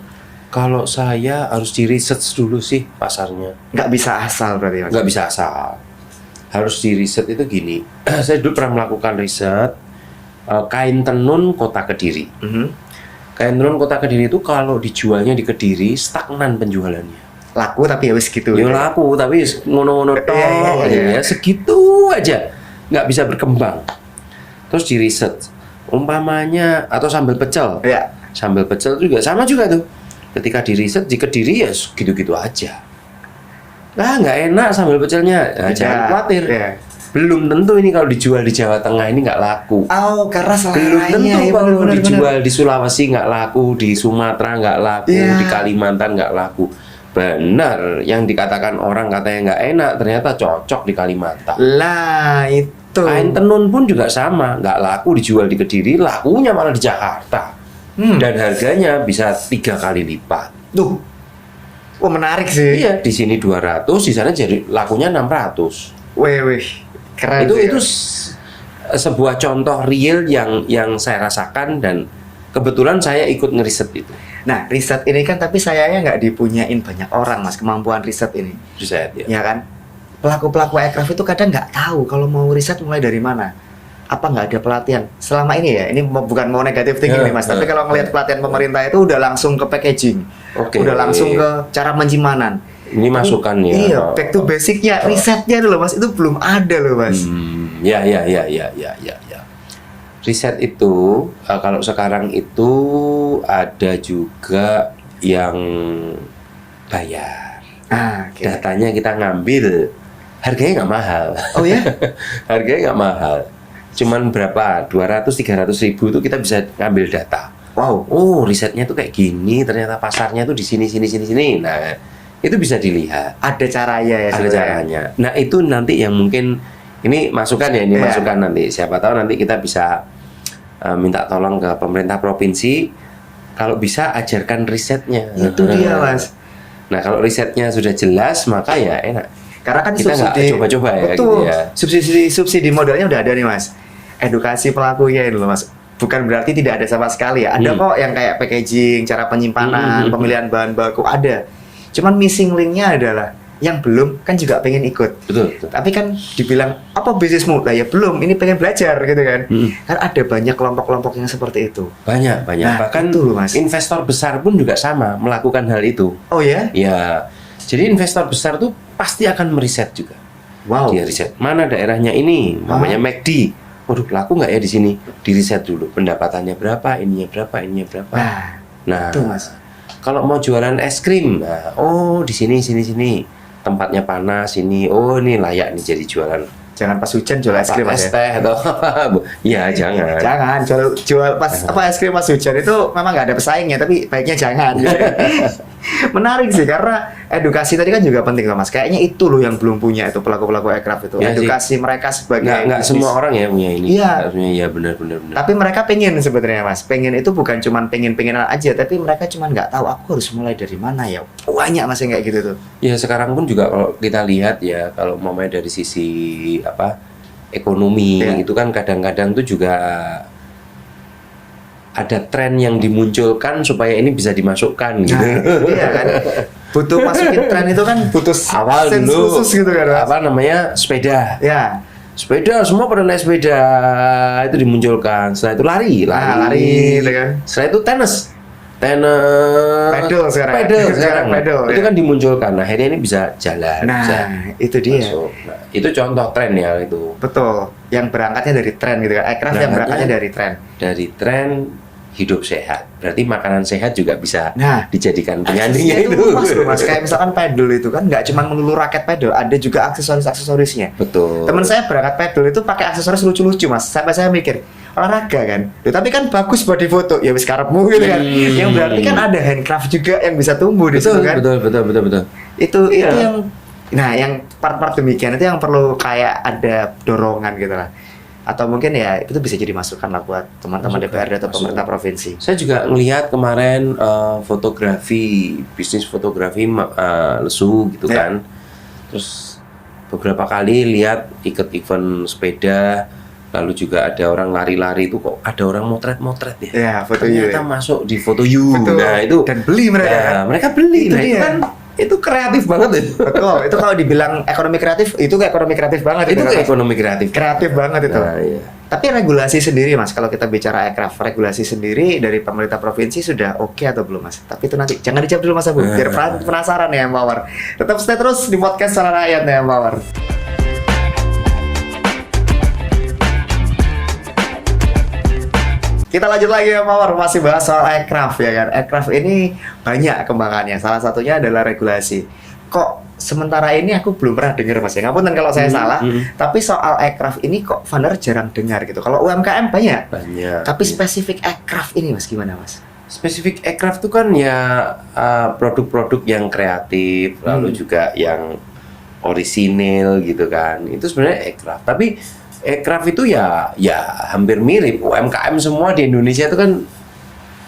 [SPEAKER 1] Kalau saya harus di research dulu sih pasarnya.
[SPEAKER 2] Nggak bisa asal berarti Mas?
[SPEAKER 1] Nggak bisa asal. Harus di riset itu gini. Saya dulu pernah melakukan riset kain tenun Kota Kediri. Kain tenun Kota Kediri itu kalau dijualnya di Kediri stagnan penjualannya.
[SPEAKER 2] Laku tapi ya wis gitu.
[SPEAKER 1] Ya laku tapi ngono-ngono tok ya, segitu aja. Nggak bisa berkembang. Terus di riset umpamanya atau sambal pecel. Sambal pecel juga sama juga tuh. Ketika di riset di Kediri ya gitu-gitu aja. Nah, nggak enak sambal pecelnya. Nah, jangan khawatir.
[SPEAKER 2] Ya.
[SPEAKER 1] Belum tentu ini kalau dijual di Jawa Tengah ini nggak laku.
[SPEAKER 2] Oh, karena
[SPEAKER 1] Belum tentu
[SPEAKER 2] seleranya,
[SPEAKER 1] kalau dijual di Sulawesi nggak laku, di Sumatera nggak laku,
[SPEAKER 2] Iya.
[SPEAKER 1] di Kalimantan nggak laku. Benar, yang dikatakan orang katanya nggak enak ternyata cocok di Kalimantan.
[SPEAKER 2] Lah, itu.
[SPEAKER 1] Kain tenun pun juga sama, nggak laku dijual di Kediri, lakunya malah di Jakarta. Dan harganya bisa 3 kali lipat.
[SPEAKER 2] Tuh. Wah, menarik sih.
[SPEAKER 1] Iya, di sini 200, di sana jadi lakunya 600.
[SPEAKER 2] Wih. Keren.
[SPEAKER 1] Itu
[SPEAKER 2] sih.
[SPEAKER 1] sebuah contoh real yang saya rasakan dan kebetulan saya ikut ngeriset itu.
[SPEAKER 2] Nah, riset ini kan tapi sayangnya nggak dipunyain banyak orang, Mas, kemampuan riset ini.
[SPEAKER 1] Riset ya.
[SPEAKER 2] Ya kan? Pelaku-pelaku aircraft itu kadang nggak tahu kalau mau riset mulai dari mana. Apa nggak ada pelatihan? Selama ini ya, ini bukan mau negatif tinggi nih, Mas. Tapi kalau ngelihat pelatihan pemerintah itu udah langsung ke packaging.
[SPEAKER 1] Oke.
[SPEAKER 2] Udah langsung ke cara penyimpanan.
[SPEAKER 1] Ini masukan ya.
[SPEAKER 2] Iya, back to basicnya, risetnya dulu, Mas. Itu belum ada loh, Mas.
[SPEAKER 1] Ya. Riset itu kalau sekarang itu ada juga yang bayar.
[SPEAKER 2] Oke.
[SPEAKER 1] Datanya kita ngambil, harganya nggak mahal.
[SPEAKER 2] Oh ya?
[SPEAKER 1] Harganya nggak mahal. Cuman berapa? 200-300 ribu itu kita bisa ngambil data.
[SPEAKER 2] Wow.
[SPEAKER 1] Oh, risetnya tuh kayak gini, ternyata pasarnya tuh di sini. Nah, itu bisa dilihat.
[SPEAKER 2] Ada caranya ya
[SPEAKER 1] Ada
[SPEAKER 2] sebenarnya.
[SPEAKER 1] caranya. Nah, itu nanti yang mungkin ini masukan ya, ini
[SPEAKER 2] Iya.
[SPEAKER 1] masukan nanti. Siapa tahu nanti kita bisa minta tolong ke pemerintah provinsi kalau bisa ajarkan risetnya.
[SPEAKER 2] Itu dia, Mas.
[SPEAKER 1] Nah, kalau risetnya sudah jelas, maka ya enak.
[SPEAKER 2] Karena kan
[SPEAKER 1] Kita nggak
[SPEAKER 2] subsidi
[SPEAKER 1] coba-coba ya,
[SPEAKER 2] betul.
[SPEAKER 1] gitu ya.
[SPEAKER 2] Subsidi modalnya udah ada nih, Mas. Edukasi pelakunya ini loh, Mas. Bukan berarti tidak ada sama sekali ya. Ada kok yang kayak packaging, cara penyimpanan, pemilihan bahan baku ada. Cuman missing linknya adalah yang belum kan juga pengen ikut.
[SPEAKER 1] Betul.
[SPEAKER 2] Tapi kan dibilang apa bisnismu? Lah ya belum, ini pengen belajar gitu kan. Kan ada banyak kelompok-kelompok yang seperti itu.
[SPEAKER 1] Banyak.
[SPEAKER 2] Nah,
[SPEAKER 1] Bahkan
[SPEAKER 2] itu loh, Mas.
[SPEAKER 1] investor besar pun juga sama melakukan hal itu.
[SPEAKER 2] Oh ya?
[SPEAKER 1] Ya, jadi investor besar tuh pasti akan meriset juga.
[SPEAKER 2] Wow.
[SPEAKER 1] Dia riset mana daerahnya ini, namanya McD. Waduh, laku nggak ya di sini? Diriset dulu pendapatannya berapa, ininya berapa. Nah,
[SPEAKER 2] itu, Mas.
[SPEAKER 1] kalau mau jualan es krim, nah, oh di sini, tempatnya panas ini, oh ini layak nih jadi jualan.
[SPEAKER 2] Jangan pas hujan jual es krim, Mas.
[SPEAKER 1] es teh atau ya jangan.
[SPEAKER 2] Jangan jual pas es krim pas hujan itu memang nggak ada pesaingnya, tapi baiknya jangan. Menarik sih karena edukasi tadi kan juga penting loh, Mas. Kayaknya itu loh yang belum punya itu pelaku-pelaku aircraft itu.
[SPEAKER 1] Ya,
[SPEAKER 2] edukasi mereka sebagai
[SPEAKER 1] Nggak
[SPEAKER 2] bisnis.
[SPEAKER 1] semua orang ya punya ini.
[SPEAKER 2] Iya.
[SPEAKER 1] Harusnya ya benar.
[SPEAKER 2] Tapi mereka pengen sebenarnya, Mas. Pengen itu bukan cuman pengen-pengenan aja, tapi mereka cuman nggak tahu aku harus mulai dari mana ya. Banyak, Mas, yang kayak gitu tuh.
[SPEAKER 1] Ya sekarang pun juga kalau kita lihat ya kalau mau dari sisi ekonomi
[SPEAKER 2] Ya.
[SPEAKER 1] itu kan kadang-kadang tuh juga ada tren yang dimunculkan supaya ini bisa dimasukkan gitu.
[SPEAKER 2] Iya kan. Butuh masukin tren itu kan butuh
[SPEAKER 1] Awal
[SPEAKER 2] sense
[SPEAKER 1] dulu
[SPEAKER 2] khusus gitu kan, Mas.
[SPEAKER 1] sepeda.
[SPEAKER 2] Ya.
[SPEAKER 1] Sepeda semua pada naik sepeda itu dimunculkan. Setelah itu lari.
[SPEAKER 2] Lari gitu kan.
[SPEAKER 1] Setelah itu tenis.
[SPEAKER 2] Pedal sekarang. Pedal,
[SPEAKER 1] Itu
[SPEAKER 2] ya.
[SPEAKER 1] kan dimunculkan. Nah, akhirnya ini bisa jalan.
[SPEAKER 2] Nah,
[SPEAKER 1] bisa
[SPEAKER 2] itu dia.
[SPEAKER 1] masuk. Nah, itu contoh tren ya itu.
[SPEAKER 2] Betul, yang berangkatnya dari tren gitu kan. Aircraft yang berangkatnya dari tren.
[SPEAKER 1] Dari tren hidup sehat. Berarti makanan sehat juga bisa
[SPEAKER 2] Nah,
[SPEAKER 1] dijadikan
[SPEAKER 2] Aksesnya
[SPEAKER 1] penyandingnya itu.
[SPEAKER 2] Mas. Kayak misalkan pedal itu kan nggak cuma melulu raket pedal, ada juga aksesoris-aksesorisnya.
[SPEAKER 1] Betul.
[SPEAKER 2] Teman saya berangkat pedal itu pakai aksesoris lucu-lucu, Mas. Sampai saya mikir, olahraga kan. Loh, tapi kan bagus buat difoto. Ya wis karepmu gitu kan. Yang berarti kan ada handcraft juga yang bisa tumbuh di situ kan.
[SPEAKER 1] Betul.
[SPEAKER 2] Itu
[SPEAKER 1] Iya.
[SPEAKER 2] yang yang part-part demikian itu yang perlu kayak ada dorongan gitu lah. Atau mungkin ya itu bisa jadi masukan lah buat teman-teman DPRD atau pemerintah provinsi.
[SPEAKER 1] Saya juga ngelihat kemarin bisnis fotografi lesu gitu
[SPEAKER 2] Ya.
[SPEAKER 1] kan. Terus beberapa kali lihat ikut event sepeda, lalu juga ada orang lari-lari itu kok ada orang motret-motret ya.
[SPEAKER 2] Ya, foto you.
[SPEAKER 1] Ternyata masuk di foto you.
[SPEAKER 2] Betul.
[SPEAKER 1] Nah, itu
[SPEAKER 2] Dan beli mereka
[SPEAKER 1] Nah,
[SPEAKER 2] kan?
[SPEAKER 1] mereka beli.
[SPEAKER 2] Itu
[SPEAKER 1] Nah, itu
[SPEAKER 2] dia.
[SPEAKER 1] kan itu kreatif banget ya.
[SPEAKER 2] Betul, itu kalau dibilang ekonomi kreatif, itu kayak ekonomi kreatif banget.
[SPEAKER 1] Itu
[SPEAKER 2] kan,
[SPEAKER 1] kayak
[SPEAKER 2] Mas?
[SPEAKER 1] ekonomi kreatif.
[SPEAKER 2] Kreatif banget itu.
[SPEAKER 1] Nah, iya.
[SPEAKER 2] Tapi regulasi sendiri, Mas, kalau kita bicara aircraft, regulasi sendiri dari pemerintah provinsi sudah oke atau belum, Mas? Tapi itu nanti jangan dijawab dulu, Mas Abu. Biar penasaran ya, Empower. Tetap stay terus di podcast Suara Rakyat ya, Empower. Kita lanjut lagi ya Mawar, masih bahas soal aircraft ya kan. Aircraft ini banyak kembangannya. Salah satunya adalah regulasi. Kok sementara ini aku belum pernah dengar Mas ya. Ngapunten kalau saya salah. Tapi soal aircraft ini kok Vander jarang dengar gitu. Kalau UMKM banyak.
[SPEAKER 1] Banyak.
[SPEAKER 2] Tapi spesifik aircraft ini Mas gimana Mas?
[SPEAKER 1] Spesifik aircraft itu kan ya produk-produk yang kreatif, lalu juga yang orisinil gitu kan. Itu sebenarnya aircraft. Tapi aircraft itu ya hampir mirip UMKM semua di Indonesia itu kan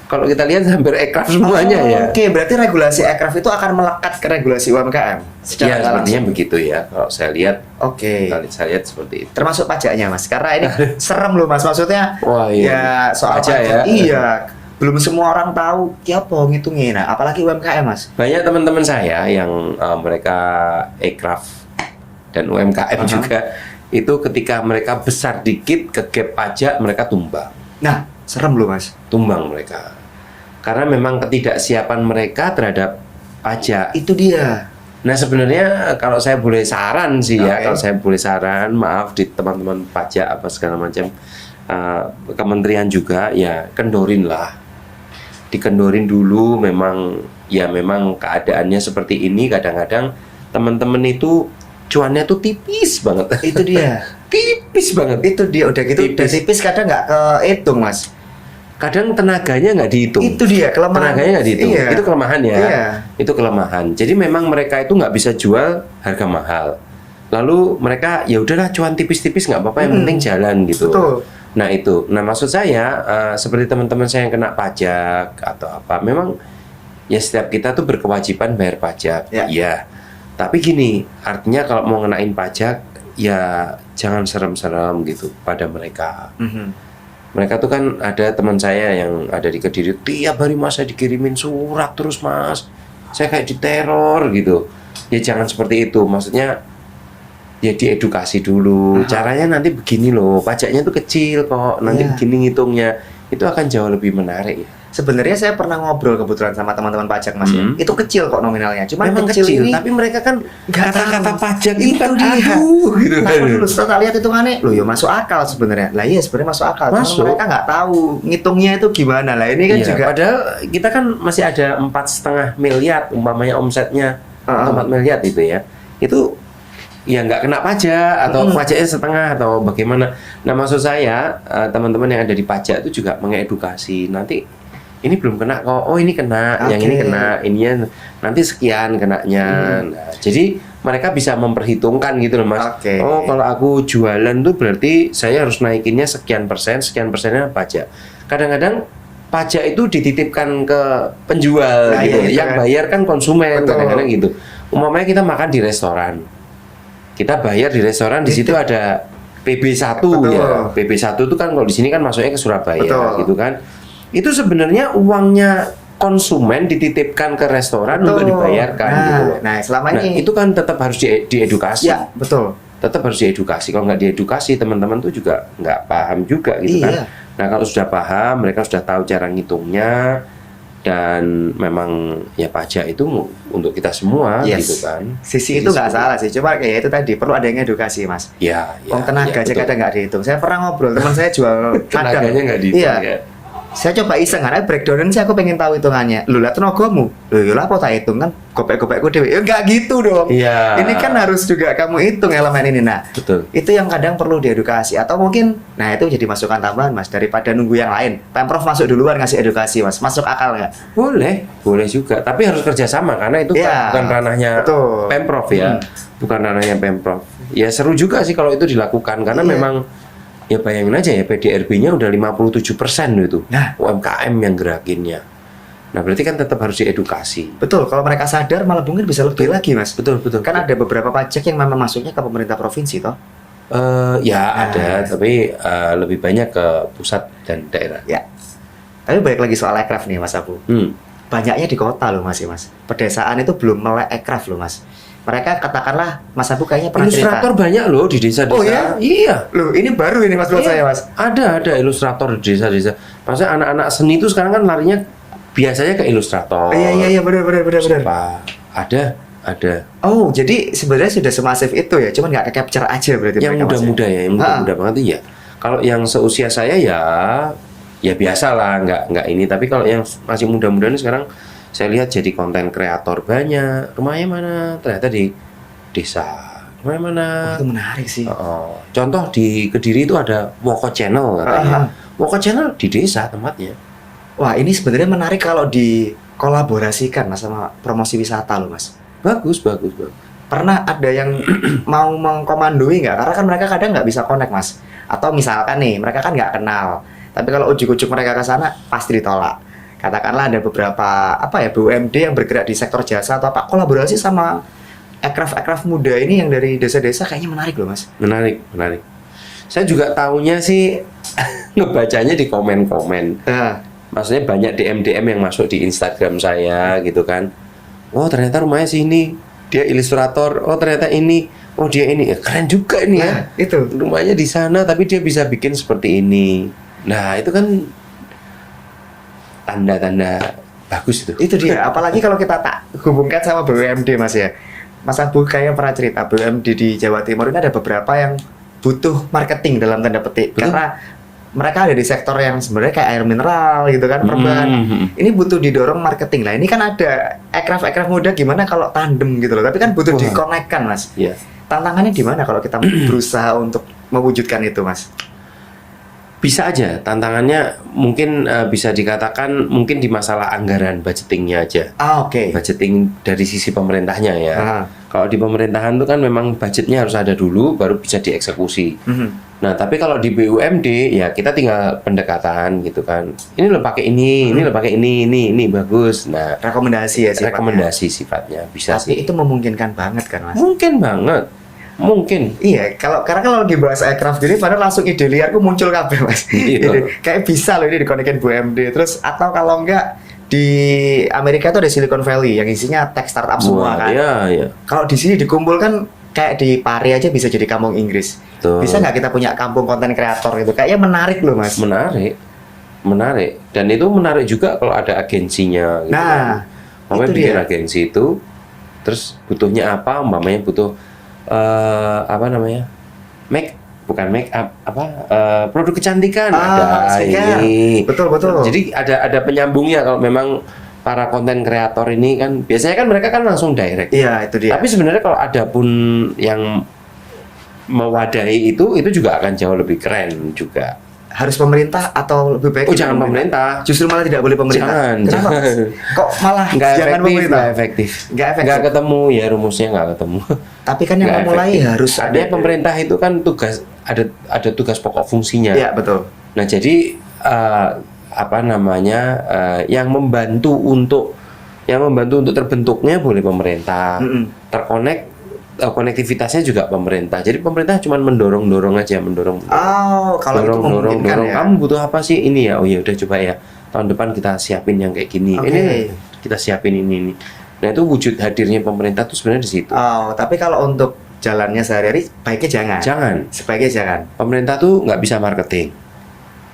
[SPEAKER 1] kalau kita lihat hampir aircraft semuanya ya.
[SPEAKER 2] Oke, berarti regulasi aircraft itu akan melekat ke regulasi UMKM.
[SPEAKER 1] Ya sepertinya begitu ya. Kalau saya lihat,
[SPEAKER 2] Oke.
[SPEAKER 1] kalau saya lihat seperti itu.
[SPEAKER 2] Termasuk pajaknya Mas, karena ini serem loh Mas. Maksudnya,
[SPEAKER 1] Wah, iya.
[SPEAKER 2] ya soal
[SPEAKER 1] Pajak ya.
[SPEAKER 2] Iya, belum semua orang tahu apa ngitungin. Nah, apalagi UMKM Mas.
[SPEAKER 1] Banyak teman-teman saya yang mereka aircraft dan UMKM juga itu ketika mereka besar dikit ke gap pajak mereka tumbang.
[SPEAKER 2] Nah, serem loh Mas.
[SPEAKER 1] Tumbang mereka. Karena memang ketidaksiapan mereka terhadap pajak.
[SPEAKER 2] Itu dia.
[SPEAKER 1] Nah sebenarnya kalau saya boleh saran sih ya,
[SPEAKER 2] Oke.
[SPEAKER 1] kalau saya boleh saran, maaf di teman-teman pajak apa segala macam, kementerian juga ya kendorin lah, dikendorin dulu. Memang keadaannya seperti ini, kadang-kadang teman-teman itu cuannya tuh tipis banget.
[SPEAKER 2] Itu dia.
[SPEAKER 1] Tipis banget.
[SPEAKER 2] Itu dia, udah gitu udah tipis kadang nggak kehitung Mas.
[SPEAKER 1] Kadang tenaganya nggak dihitung.
[SPEAKER 2] Itu dia kelemahan.
[SPEAKER 1] Tenaganya nggak dihitung.
[SPEAKER 2] Iya.
[SPEAKER 1] Itu kelemahan ya.
[SPEAKER 2] Iya.
[SPEAKER 1] Itu kelemahan. Jadi memang mereka itu nggak bisa jual harga mahal. Lalu mereka ya udahlah cuan tipis-tipis nggak apa-apa, yang penting jalan gitu.
[SPEAKER 2] Betul.
[SPEAKER 1] Nah itu. Nah maksud saya seperti teman-teman saya yang kena pajak atau apa, memang ya setiap kita tuh berkewajiban bayar pajak.
[SPEAKER 2] Ya.
[SPEAKER 1] Iya. Tapi gini, artinya kalau mau ngenain pajak ya jangan serem-serem gitu pada mereka. Mereka tuh kan ada teman saya yang ada di Kediri, tiap hari Mas saya dikirimin surat terus Mas, saya kayak diteror gitu. Ya jangan seperti itu, maksudnya ya diedukasi dulu. Caranya nanti begini loh, pajaknya tuh kecil kok, nanti begini ngitungnya, itu akan jauh lebih menarik ya.
[SPEAKER 2] Sebenarnya saya pernah ngobrol kebetulan sama teman-teman pajak Mas ya. Itu kecil kok nominalnya. Cuma
[SPEAKER 1] Memang
[SPEAKER 2] kecil ini
[SPEAKER 1] tapi mereka kan kata-kata
[SPEAKER 2] tahu.
[SPEAKER 1] pajak
[SPEAKER 2] Itu
[SPEAKER 1] itu kan
[SPEAKER 2] dia.
[SPEAKER 1] aduh gitu
[SPEAKER 2] Nah,
[SPEAKER 1] kan.
[SPEAKER 2] dulu setelah lihat hitungannya, loh ya masuk akal sebenarnya. Lah iya sebenarnya masuk akal. Cuma
[SPEAKER 1] Masuk.
[SPEAKER 2] mereka nggak tahu ngitungnya itu gimana. Lah ini kan
[SPEAKER 1] Iya,
[SPEAKER 2] juga
[SPEAKER 1] padahal kita kan masih ada 4,5 miliar umpamanya omsetnya, atau 4 miliar itu ya. Itu ya nggak kena pajak atau pajaknya setengah atau bagaimana. Nah maksud saya teman-teman yang ada di pajak itu juga mengedukasi. Nanti ini belum kena kok, oh ini kena, yang ini kena, ininya nanti sekian kenanya. Nah, jadi mereka bisa memperhitungkan gitu loh Mas.
[SPEAKER 2] Oke.
[SPEAKER 1] Oh kalau aku jualan tuh berarti saya harus naikinnya sekian persennya pajak. Kadang-kadang pajak itu dititipkan ke penjual
[SPEAKER 2] Nah,
[SPEAKER 1] gitu.
[SPEAKER 2] iya, itu
[SPEAKER 1] Yang
[SPEAKER 2] kan.
[SPEAKER 1] bayar kan konsumen
[SPEAKER 2] Betul.
[SPEAKER 1] kadang-kadang gitu. Umpamanya kita makan di restoran. Kita bayar di restoran, di situ ada PB1
[SPEAKER 2] Betul.
[SPEAKER 1] ya. PB1 itu kan kalau di sini kan masuknya ke Surabaya
[SPEAKER 2] Betul.
[SPEAKER 1] gitu kan. Itu sebenarnya uangnya konsumen dititipkan ke restoran untuk dibayarkan gitu loh.
[SPEAKER 2] Nah, selama
[SPEAKER 1] Nah,
[SPEAKER 2] ini
[SPEAKER 1] itu kan tetap harus diedukasi.
[SPEAKER 2] ya, betul.
[SPEAKER 1] Tetap harus diedukasi. Kalau nggak diedukasi, teman-teman tuh juga nggak paham juga gitu
[SPEAKER 2] Iya.
[SPEAKER 1] kan. Nah, kalau sudah paham, mereka sudah tahu cara ngitungnya, dan memang ya pajak itu untuk kita semua
[SPEAKER 2] Yes.
[SPEAKER 1] gitu kan.
[SPEAKER 2] Sisi
[SPEAKER 1] Jadi
[SPEAKER 2] itu nggak
[SPEAKER 1] seperti
[SPEAKER 2] salah sih. Cuma kayak itu tadi perlu ada yang edukasi Mas.
[SPEAKER 1] Ya,
[SPEAKER 2] Uang tenaga aja
[SPEAKER 1] betul.
[SPEAKER 2] kadang nggak dihitung. Saya pernah ngobrol, teman saya jual
[SPEAKER 1] Tenaganya
[SPEAKER 2] kadang.
[SPEAKER 1] nggak dihitung
[SPEAKER 2] Iya.
[SPEAKER 1] ya.
[SPEAKER 2] Saya coba iseng karena breakdownan sih aku pengen tahu hitungannya. Lu lihat tenagamu. Loh, ya lah apa tak hitung kan gopek-gopekku dewe. Ya enggak gitu dong.
[SPEAKER 1] Iya.
[SPEAKER 2] Ini kan harus juga kamu hitung elemen ini. Nah,
[SPEAKER 1] Betul.
[SPEAKER 2] itu yang kadang perlu diedukasi atau mungkin nah itu jadi masukan tambahan Mas daripada nunggu yang lain. Pemprov masuk duluan ngasih edukasi Mas. Masuk akal nggak?
[SPEAKER 1] Boleh juga, tapi harus kerjasama karena itu
[SPEAKER 2] Iya,
[SPEAKER 1] bukan ranahnya
[SPEAKER 2] betul.
[SPEAKER 1] Pemprov ya, bukan ranahnya Pemprov. Ya seru juga sih kalau itu dilakukan karena
[SPEAKER 2] Iya.
[SPEAKER 1] memang ya bayangin aja ya PDRB-nya udah 57% itu,
[SPEAKER 2] Nah.
[SPEAKER 1] UMKM yang gerakinnya. Nah berarti kan tetap harus diedukasi.
[SPEAKER 2] Betul, kalau mereka sadar malah mungkin bisa lebih lagi Mas.
[SPEAKER 1] Betul.
[SPEAKER 2] Kan ada beberapa pajak yang memang masuknya ke pemerintah provinsi toh.
[SPEAKER 1] Ya ada, tapi lebih banyak ke pusat dan daerah.
[SPEAKER 2] Ya. Tapi balik lagi soal aircraft nih Mas Abu. Banyaknya di kota loh Mas. Pedesaan itu belum melek aircraft loh Mas. Mereka katakanlah Mas Abu kayaknya pernah
[SPEAKER 1] Ilustrator
[SPEAKER 2] cerita.
[SPEAKER 1] banyak loh di desa-desa.
[SPEAKER 2] Oh ya?
[SPEAKER 1] Iya.
[SPEAKER 2] Loh, ini baru ini Mas buat saya
[SPEAKER 1] Iya,
[SPEAKER 2] Mas.
[SPEAKER 1] Ada ilustrator di desa-desa. Maksudnya anak-anak seni itu sekarang kan larinya biasanya ke ilustrator.
[SPEAKER 2] Iya benar.
[SPEAKER 1] Apa? Ada.
[SPEAKER 2] Oh, jadi sebenarnya sudah semasif itu ya, cuman nggak ke-capture aja berarti
[SPEAKER 1] Yang
[SPEAKER 2] mereka, Mas,
[SPEAKER 1] muda-muda ya, yang muda-muda banget iya. Kalau yang seusia saya ya ya biasa lah, nggak ini. Tapi kalau yang masih muda-muda ini sekarang saya lihat jadi konten kreator banyak. Rumahnya mana? Ternyata di desa. Rumahnya mana?
[SPEAKER 2] Itu menarik sih.
[SPEAKER 1] Contoh di Kediri itu ada Woko Channel katanya. Woko Channel di desa tempatnya.
[SPEAKER 2] Wah, ini sebenarnya menarik kalau dikolaborasikan Mas sama promosi wisata loh Mas.
[SPEAKER 1] Bagus.
[SPEAKER 2] Pernah ada yang mau mengkomandoi nggak? Karena kan mereka kadang nggak bisa connect Mas. Atau misalkan nih, mereka kan nggak kenal. Tapi kalau ujuk-ujuk mereka ke sana, pasti ditolak. Katakanlah ada beberapa BUMD yang bergerak di sektor jasa atau apa, kolaborasi sama aircraft muda ini yang dari desa-desa, kayaknya menarik loh Mas.
[SPEAKER 1] Menarik. Saya juga tahunya sih ngebacanya di komen-komen. Maksudnya banyak DM yang masuk di Instagram saya gitu kan. Oh ternyata rumahnya sini, dia ilustrator. Oh ternyata ini, oh dia ini. Ya, keren juga ini ya.
[SPEAKER 2] Itu
[SPEAKER 1] rumahnya di sana tapi dia bisa bikin seperti ini. Nah itu kan tanda-tanda bagus itu.
[SPEAKER 2] Itu dia. Apalagi kalau kita tak hubungkan sama BUMD Mas ya. Mas Abu kayak pernah cerita BUMD di Jawa Timur ini ada beberapa yang butuh marketing dalam tanda petik.
[SPEAKER 1] Betul.
[SPEAKER 2] Karena mereka ada di sektor yang sebenarnya kayak air mineral gitu kan, perban. Ini butuh didorong marketing. Nah ini kan ada aircraft muda, gimana kalau tandem gitu loh. Tapi kan butuh dikonekkan Mas.
[SPEAKER 1] Iya.
[SPEAKER 2] Tantangannya di mana kalau kita berusaha untuk mewujudkan itu Mas?
[SPEAKER 1] Bisa aja, tantangannya mungkin bisa dikatakan mungkin di masalah anggaran budgetingnya aja.
[SPEAKER 2] Oke.
[SPEAKER 1] Budgeting dari sisi pemerintahnya ya. Kalau di pemerintahan itu kan memang budgetnya harus ada dulu, baru bisa dieksekusi. Nah, tapi kalau di BUMD ya kita tinggal pendekatan gitu kan. Ini lo pakai ini lo pakai ini bagus. Nah,
[SPEAKER 2] rekomendasi ya sifatnya.
[SPEAKER 1] Rekomendasi sifatnya bisa
[SPEAKER 2] tapi
[SPEAKER 1] sih.
[SPEAKER 2] itu memungkinkan banget kan Mas?
[SPEAKER 1] Mungkin banget. Mungkin.
[SPEAKER 2] Iya, karena kalau dibahas aircraft gini, padahal langsung ide liarku muncul kabeh Mas.
[SPEAKER 1] Iya.
[SPEAKER 2] Kayak bisa loh ini dikonekin BUMD. Terus atau kalau enggak di Amerika itu ada Silicon Valley yang isinya tech startup semua kan.
[SPEAKER 1] Iya.
[SPEAKER 2] Kalau di sini dikumpulkan kayak di Pari aja bisa jadi kampung Inggris.
[SPEAKER 1] Tuh.
[SPEAKER 2] Bisa nggak kita punya kampung konten kreator gitu? Kayaknya menarik loh Mas.
[SPEAKER 1] Menarik. Dan itu menarik juga kalau ada agensinya. Gitu
[SPEAKER 2] Nah,
[SPEAKER 1] kan.
[SPEAKER 2] itu
[SPEAKER 1] bikin
[SPEAKER 2] dia.
[SPEAKER 1] agensi itu, terus butuhnya apa? Umpamanya butuh make up produk kecantikan ada
[SPEAKER 2] skincare.
[SPEAKER 1] ini.
[SPEAKER 2] Betul.
[SPEAKER 1] Jadi ada penyambungnya kalau memang para konten kreator ini kan biasanya kan mereka kan langsung direct.
[SPEAKER 2] Iya, itu dia.
[SPEAKER 1] Tapi sebenarnya kalau ada pun yang mewadahi itu juga akan jauh lebih keren juga.
[SPEAKER 2] Harus pemerintah atau lebih baik?
[SPEAKER 1] Jangan pemerintah.
[SPEAKER 2] Justru malah tidak boleh pemerintah.
[SPEAKER 1] Jangan.
[SPEAKER 2] Kok malah jangan pemerintah?
[SPEAKER 1] Nggak efektif. Nggak ketemu ya, rumusnya nggak ketemu.
[SPEAKER 2] Tapi kan yang memulai harus
[SPEAKER 1] ada pemerintah itu kan tugas ada tugas pokok fungsinya.
[SPEAKER 2] Iya betul.
[SPEAKER 1] Nah jadi yang membantu untuk terbentuknya boleh pemerintah. Konektivitasnya juga pemerintah. Jadi pemerintah cuma mendorong aja.
[SPEAKER 2] Oh, kalau itu memungkinkan ya.
[SPEAKER 1] Kamu butuh apa sih ini ya? Oh ya udah coba ya. Tahun depan kita siapin yang kayak gini. Ini kita siapin ini. Nah itu wujud hadirnya pemerintah tuh sebenarnya di situ.
[SPEAKER 2] Oh, tapi kalau untuk jalannya sehari-hari baiknya jangan. Sebaiknya jangan.
[SPEAKER 1] Pemerintah tuh nggak bisa marketing.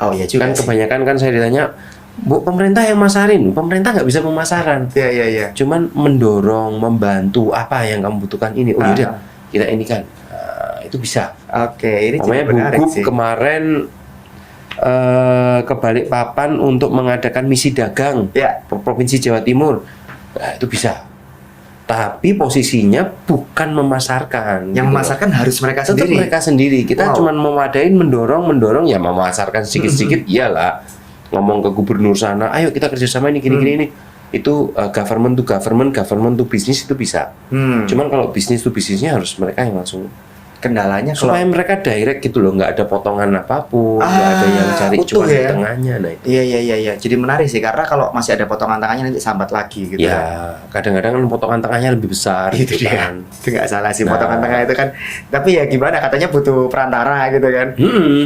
[SPEAKER 2] Oh iya juga.
[SPEAKER 1] Kan kebanyakan kan saya ditanya, Bu, pemerintah yang masarin, pemerintah nggak bisa pemasaran.
[SPEAKER 2] Iya.
[SPEAKER 1] Cuman mendorong, membantu apa yang kamu butuhkan ini. Oh yaudah, kita ini kan, itu bisa.
[SPEAKER 2] Oke, ini
[SPEAKER 1] Namanya
[SPEAKER 2] menarik
[SPEAKER 1] Bugub
[SPEAKER 2] sih.
[SPEAKER 1] kemarin ke Balikpapan untuk mengadakan misi dagang Provinsi Jawa Timur. Nah, itu bisa. Tapi posisinya bukan memasarkan.
[SPEAKER 2] Yang memasarkan harus mereka
[SPEAKER 1] Tetap
[SPEAKER 2] sendiri.
[SPEAKER 1] mereka sendiri. Kita cuman memadain, mendorong ya memasarkan sedikit-sedikit. Iyalah. Ngomong ke gubernur sana, ayo kita kerjasama ini gini. Itu government to business itu bisa. Cuman kalau bisnis to bisnisnya harus mereka yang langsung.
[SPEAKER 2] Kendalanya
[SPEAKER 1] Supaya mereka direct gitu loh, nggak ada potongan apapun, nggak ada yang cari cuma di tengahnya. Nah itu.
[SPEAKER 2] Iya. Jadi menarik sih karena kalau masih ada potongan tengahnya nanti sambat lagi gitu.
[SPEAKER 1] Ya, kadang-kadang kan potongan tengahnya lebih besar.
[SPEAKER 2] Itu
[SPEAKER 1] gitu
[SPEAKER 2] dia.
[SPEAKER 1] kan.
[SPEAKER 2] Itu nggak salah sih potongan tengah itu kan. Tapi ya gimana katanya butuh perantara gitu kan.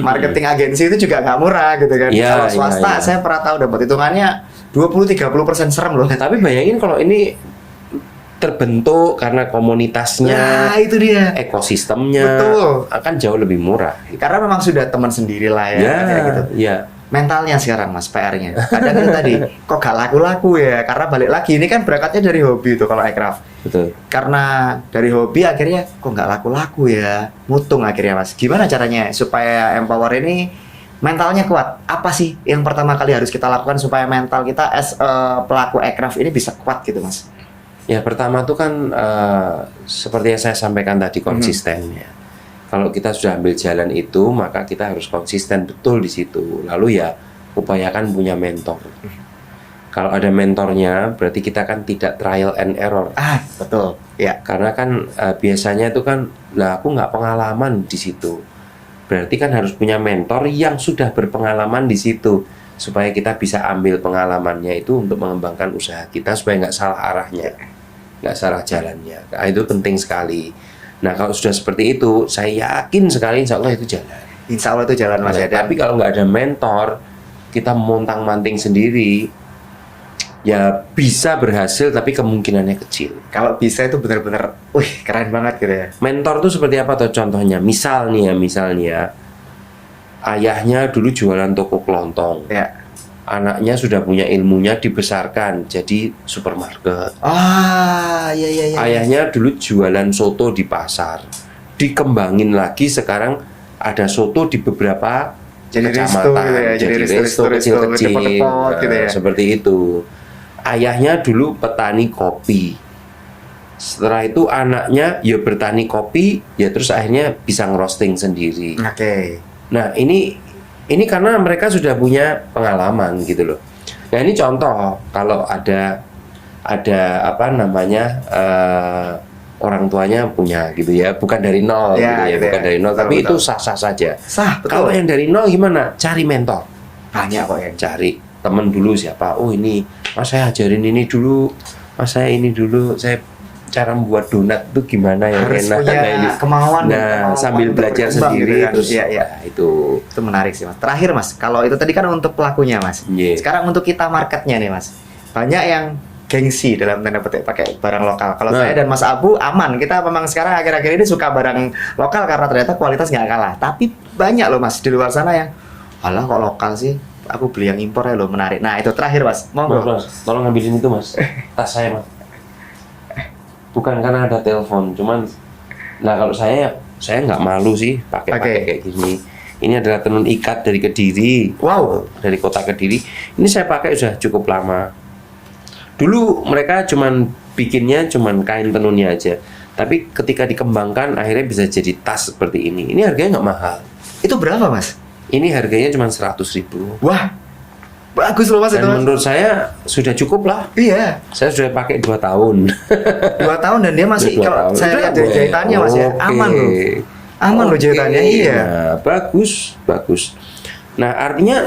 [SPEAKER 2] Marketing agensi itu juga nggak murah gitu kan. Kalau swasta saya pernah tahu dapat hitungannya 20-30% serem loh.
[SPEAKER 1] Tapi bayangin kalau ini terbentuk karena komunitasnya,
[SPEAKER 2] itu dia,
[SPEAKER 1] ekosistemnya, akan jauh lebih murah.
[SPEAKER 2] Karena memang sudah teman sendiri lah ya, gitu.
[SPEAKER 1] Ya.
[SPEAKER 2] Mentalnya sekarang Mas, PR-nya. Kadang itu tadi, kok gak laku-laku ya? Karena balik lagi ini kan berangkatnya dari hobi itu kalau aircraft.
[SPEAKER 1] Betul.
[SPEAKER 2] Karena dari hobi akhirnya kok nggak laku-laku ya, mutung akhirnya Mas. Gimana caranya supaya Empower ini mentalnya kuat. Apa sih yang pertama kali harus kita lakukan supaya mental kita as pelaku aircraft ini bisa kuat gitu, Mas?
[SPEAKER 1] Ya pertama tuh kan seperti yang saya sampaikan tadi, konsisten ya. Kalau kita sudah ambil jalan itu, maka kita harus konsisten betul di situ. Lalu ya upayakan punya mentor. Kalau ada mentornya, berarti kita kan tidak trial and error.
[SPEAKER 2] Betul. Ya.
[SPEAKER 1] Karena kan biasanya itu kan, lah aku nggak pengalaman di situ. Berarti kan harus punya mentor yang sudah berpengalaman di situ, supaya kita bisa ambil pengalamannya itu untuk mengembangkan usaha kita supaya nggak salah arahnya, nggak salah jalannya. Nah, itu penting sekali. Nah kalau sudah seperti itu, saya yakin sekali insya Allah itu jalan.
[SPEAKER 2] Insya Allah itu jalan, Mas.
[SPEAKER 1] Nah, tapi kalau nggak ada mentor, kita montang-manting sendiri, ya bisa berhasil tapi kemungkinannya kecil.
[SPEAKER 2] Kalau bisa itu benar-benar, keren banget gitu ya.
[SPEAKER 1] Mentor tuh seperti apa tuh contohnya? Misalnya ayahnya dulu jualan toko kelontong.
[SPEAKER 2] Ya.
[SPEAKER 1] Anaknya sudah punya ilmunya, dibesarkan jadi supermarket.
[SPEAKER 2] Iya.
[SPEAKER 1] Ayahnya dulu jualan soto di pasar, dikembangin lagi, sekarang ada soto di beberapa
[SPEAKER 2] Jadi resto
[SPEAKER 1] kecamatan,
[SPEAKER 2] gitu ya, jadi resto
[SPEAKER 1] kecil-kecil,
[SPEAKER 2] depot-depot gitu ya.
[SPEAKER 1] seperti itu. Ayahnya dulu petani kopi. Setelah itu anaknya ya bertani kopi, ya terus akhirnya bisa ngerosting sendiri.
[SPEAKER 2] Oke.
[SPEAKER 1] Nah ini karena mereka sudah punya pengalaman gitu loh. Nah ini contoh kalau ada apa namanya orang tuanya punya gitu ya, bukan dari nol
[SPEAKER 2] Ya,
[SPEAKER 1] gitu ya,
[SPEAKER 2] gitu
[SPEAKER 1] bukan
[SPEAKER 2] ya.
[SPEAKER 1] dari nol,
[SPEAKER 2] Betul,
[SPEAKER 1] tapi
[SPEAKER 2] betul.
[SPEAKER 1] itu sah-sah saja.
[SPEAKER 2] Sah, betul.
[SPEAKER 1] Kalau yang dari nol gimana? Cari mentor.
[SPEAKER 2] Banyak kok yang
[SPEAKER 1] Cari temen dulu siapa. Oh ini, mas saya ajarin ini dulu, mas saya ini dulu, saya cara membuat donat itu gimana yang
[SPEAKER 2] harus
[SPEAKER 1] enak.
[SPEAKER 2] punya
[SPEAKER 1] ini.
[SPEAKER 2] kemauan.
[SPEAKER 1] Nah sambil
[SPEAKER 2] untuk
[SPEAKER 1] belajar
[SPEAKER 2] berkembang
[SPEAKER 1] sendiri
[SPEAKER 2] gitu kan.
[SPEAKER 1] terus
[SPEAKER 2] Iya.
[SPEAKER 1] nah, itu.
[SPEAKER 2] Itu menarik sih, Mas. Terakhir, Mas, kalau itu tadi kan untuk pelakunya, Mas.
[SPEAKER 1] Yeah.
[SPEAKER 2] Sekarang untuk kita marketnya nih, Mas. Banyak yang gengsi dalam tanda petik pakai barang lokal. Kalau saya dan Mas Abu aman. Kita memang sekarang akhir-akhir ini suka barang lokal karena ternyata kualitas nggak kalah. Tapi banyak loh, Mas, di luar sana yang alah kok lokal sih, aku beli yang impor ya loh, menarik. Nah itu terakhir, Mas. Monggo.
[SPEAKER 1] Mas, tolong ambilin itu mas, tas saya mas. Bukan karena ada telepon, cuman, nah kalau saya nggak malu sih pakai kayak gini. Ini adalah tenun ikat dari Kediri.
[SPEAKER 2] Wow.
[SPEAKER 1] Dari kota Kediri. Ini saya pakai sudah cukup lama. Dulu mereka cuman bikinnya cuman kain tenunnya aja. Tapi ketika dikembangkan akhirnya bisa jadi tas seperti ini. Ini harganya nggak mahal.
[SPEAKER 2] Itu berapa, Mas?
[SPEAKER 1] Ini harganya cuma 100.000.
[SPEAKER 2] Wah, bagus loh, Mas.
[SPEAKER 1] Dan
[SPEAKER 2] itu, Mas.
[SPEAKER 1] menurut saya sudah cukup lah.
[SPEAKER 2] Iya,
[SPEAKER 1] Saya sudah pakai 2 tahun.
[SPEAKER 2] 2 tahun dan dia masih,
[SPEAKER 1] 2
[SPEAKER 2] kalau
[SPEAKER 1] tahun.
[SPEAKER 2] saya lihat dari jahitannya, Mas, ya,
[SPEAKER 1] Oke.
[SPEAKER 2] aman loh. Aman loh jahitannya, iya.
[SPEAKER 1] Nah, bagus. Nah, artinya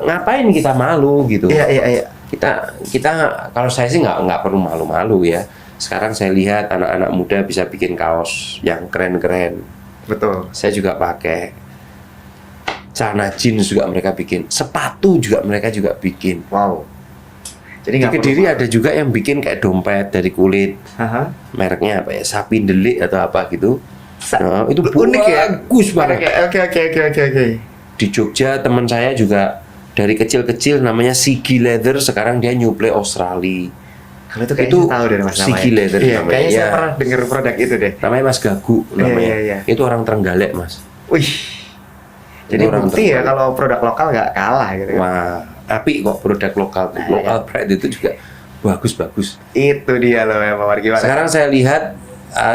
[SPEAKER 1] ngapain kita malu gitu?
[SPEAKER 2] Iya.
[SPEAKER 1] Kita kalau saya sih nggak perlu malu-malu ya. Sekarang saya lihat anak-anak muda bisa bikin kaos yang keren-keren.
[SPEAKER 2] Betul.
[SPEAKER 1] Saya juga pakai. Celana jeans juga mereka bikin. Sepatu juga mereka juga bikin.
[SPEAKER 2] Wow. Jadi
[SPEAKER 1] Di
[SPEAKER 2] nggak
[SPEAKER 1] Kediri
[SPEAKER 2] perlu-
[SPEAKER 1] ada juga yang bikin kayak dompet dari kulit.
[SPEAKER 2] Haha.
[SPEAKER 1] Mereknya apa ya? Sapi delik atau apa gitu.
[SPEAKER 2] Sa-
[SPEAKER 1] Nah, itu
[SPEAKER 2] unik ya.
[SPEAKER 1] bagus banget.
[SPEAKER 2] Oke.
[SPEAKER 1] Di Jogja teman saya juga dari kecil-kecil namanya Sigi Leather, sekarang dia nyuplai Australia.
[SPEAKER 2] Kalau itu kayaknya
[SPEAKER 1] Itu
[SPEAKER 2] saya tahu deh, Mas, namanya.
[SPEAKER 1] Sigi Leather
[SPEAKER 2] Iya,
[SPEAKER 1] namanya.
[SPEAKER 2] kayaknya saya
[SPEAKER 1] Iya.
[SPEAKER 2] pernah dengar produk itu deh.
[SPEAKER 1] Namanya Mas Gagu namanya.
[SPEAKER 2] Iya.
[SPEAKER 1] Itu orang Trenggalek, Mas.
[SPEAKER 2] Wih. Jadi
[SPEAKER 1] Orang
[SPEAKER 2] bukti ya
[SPEAKER 1] terbaik.
[SPEAKER 2] kalau produk lokal nggak kalah gitu. Kan.
[SPEAKER 1] Wah, tapi kok produk lokal
[SPEAKER 2] Nah,
[SPEAKER 1] lokal brand itu juga bagus.
[SPEAKER 2] Itu dia loh memang, gimana?
[SPEAKER 1] Sekarang saya lihat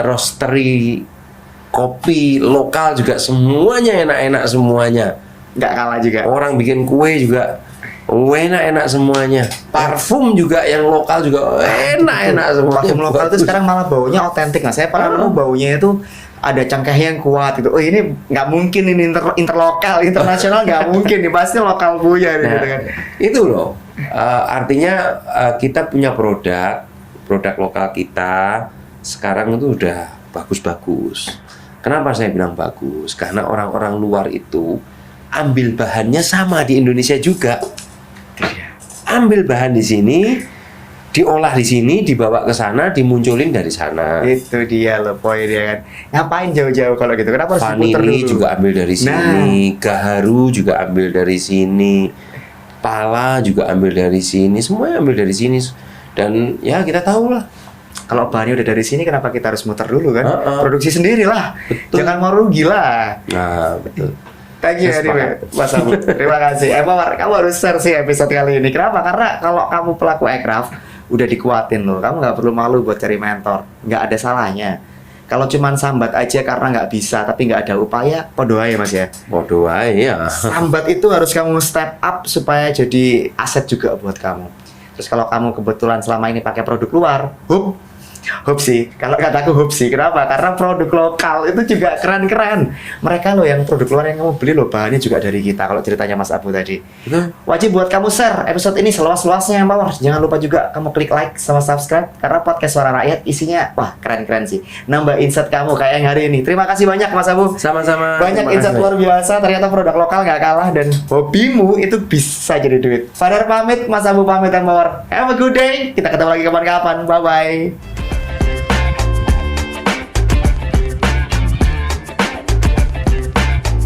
[SPEAKER 1] roastery kopi lokal juga semuanya enak-enak semuanya.
[SPEAKER 2] Nggak kalah juga.
[SPEAKER 1] Orang bikin kue juga enak-enak semuanya. Parfum juga yang lokal juga enak-enak semuanya.
[SPEAKER 2] Parfum lokal itu
[SPEAKER 1] Bagus.
[SPEAKER 2] sekarang malah baunya otentik. Nah, saya pernah nemu baunya itu ada cangkehnya yang kuat gitu. Oh ini nggak mungkin ini interlokal, internasional nggak mungkin nih, pasti lokal punya nih,
[SPEAKER 1] Nah,
[SPEAKER 2] gitu kan.
[SPEAKER 1] itu loh. Artinya kita punya produk lokal kita sekarang itu udah bagus-bagus. Kenapa saya bilang bagus? Karena orang-orang luar itu ambil bahannya sama di Indonesia juga. Ambil bahan di sini, diolah di sini, dibawa ke sana, dimunculin dari sana.
[SPEAKER 2] Itu dia loh poinnya kan. Ngapain jauh-jauh kalau gitu? Kenapa harus diputer
[SPEAKER 1] Vanili
[SPEAKER 2] dulu?
[SPEAKER 1] juga ambil dari sini, gaharu juga ambil dari sini, pala juga ambil dari sini, semuanya ambil dari sini. Dan ya kita tahu lah.
[SPEAKER 2] Kalau bahannya udah dari sini, kenapa kita harus muter dulu kan?
[SPEAKER 1] Heeh.
[SPEAKER 2] Produksi sendiri lah.
[SPEAKER 1] Betul.
[SPEAKER 2] Jangan mau rugi lah.
[SPEAKER 1] Nah, betul.
[SPEAKER 2] Thank you anyway, Mas Abu. Terima kasih. Mawar, kamu harus share sih episode kali ini. Kenapa? Karena kalau kamu pelaku aircraft, udah dikuatin loh. Kamu nggak perlu malu buat cari mentor. Nggak ada salahnya. Kalau cuman sambat aja karena nggak bisa, tapi nggak ada upaya, podo aja Mas ya.
[SPEAKER 1] Podo ae ya.
[SPEAKER 2] Sambat itu harus kamu step up supaya jadi aset juga buat kamu. Terus kalau kamu kebetulan selama ini pakai produk luar, Hope sih, kalau kataku hope sih. Kenapa? Karena produk lokal itu juga keren-keren. Mereka loh yang produk luar yang kamu beli loh, bahannya juga dari kita. Kalau ceritanya Mas Abu tadi. Wajib buat kamu share episode ini seluas-luasnya yang Mawar. Jangan lupa juga kamu klik like sama subscribe. Karena podcast Suara Rakyat isinya, wah keren-keren sih. Nambah insight kamu kayak yang hari ini. Terima kasih banyak Mas Abu.
[SPEAKER 1] Sama-sama.
[SPEAKER 2] Banyak insight luar biasa. Ternyata produk lokal nggak kalah. Dan hobimu itu bisa jadi duit. Fadhar pamit, Mas Abu pamit, dan Mawar. Have a good day. Kita ketemu lagi kapan-kapan. Bye-bye.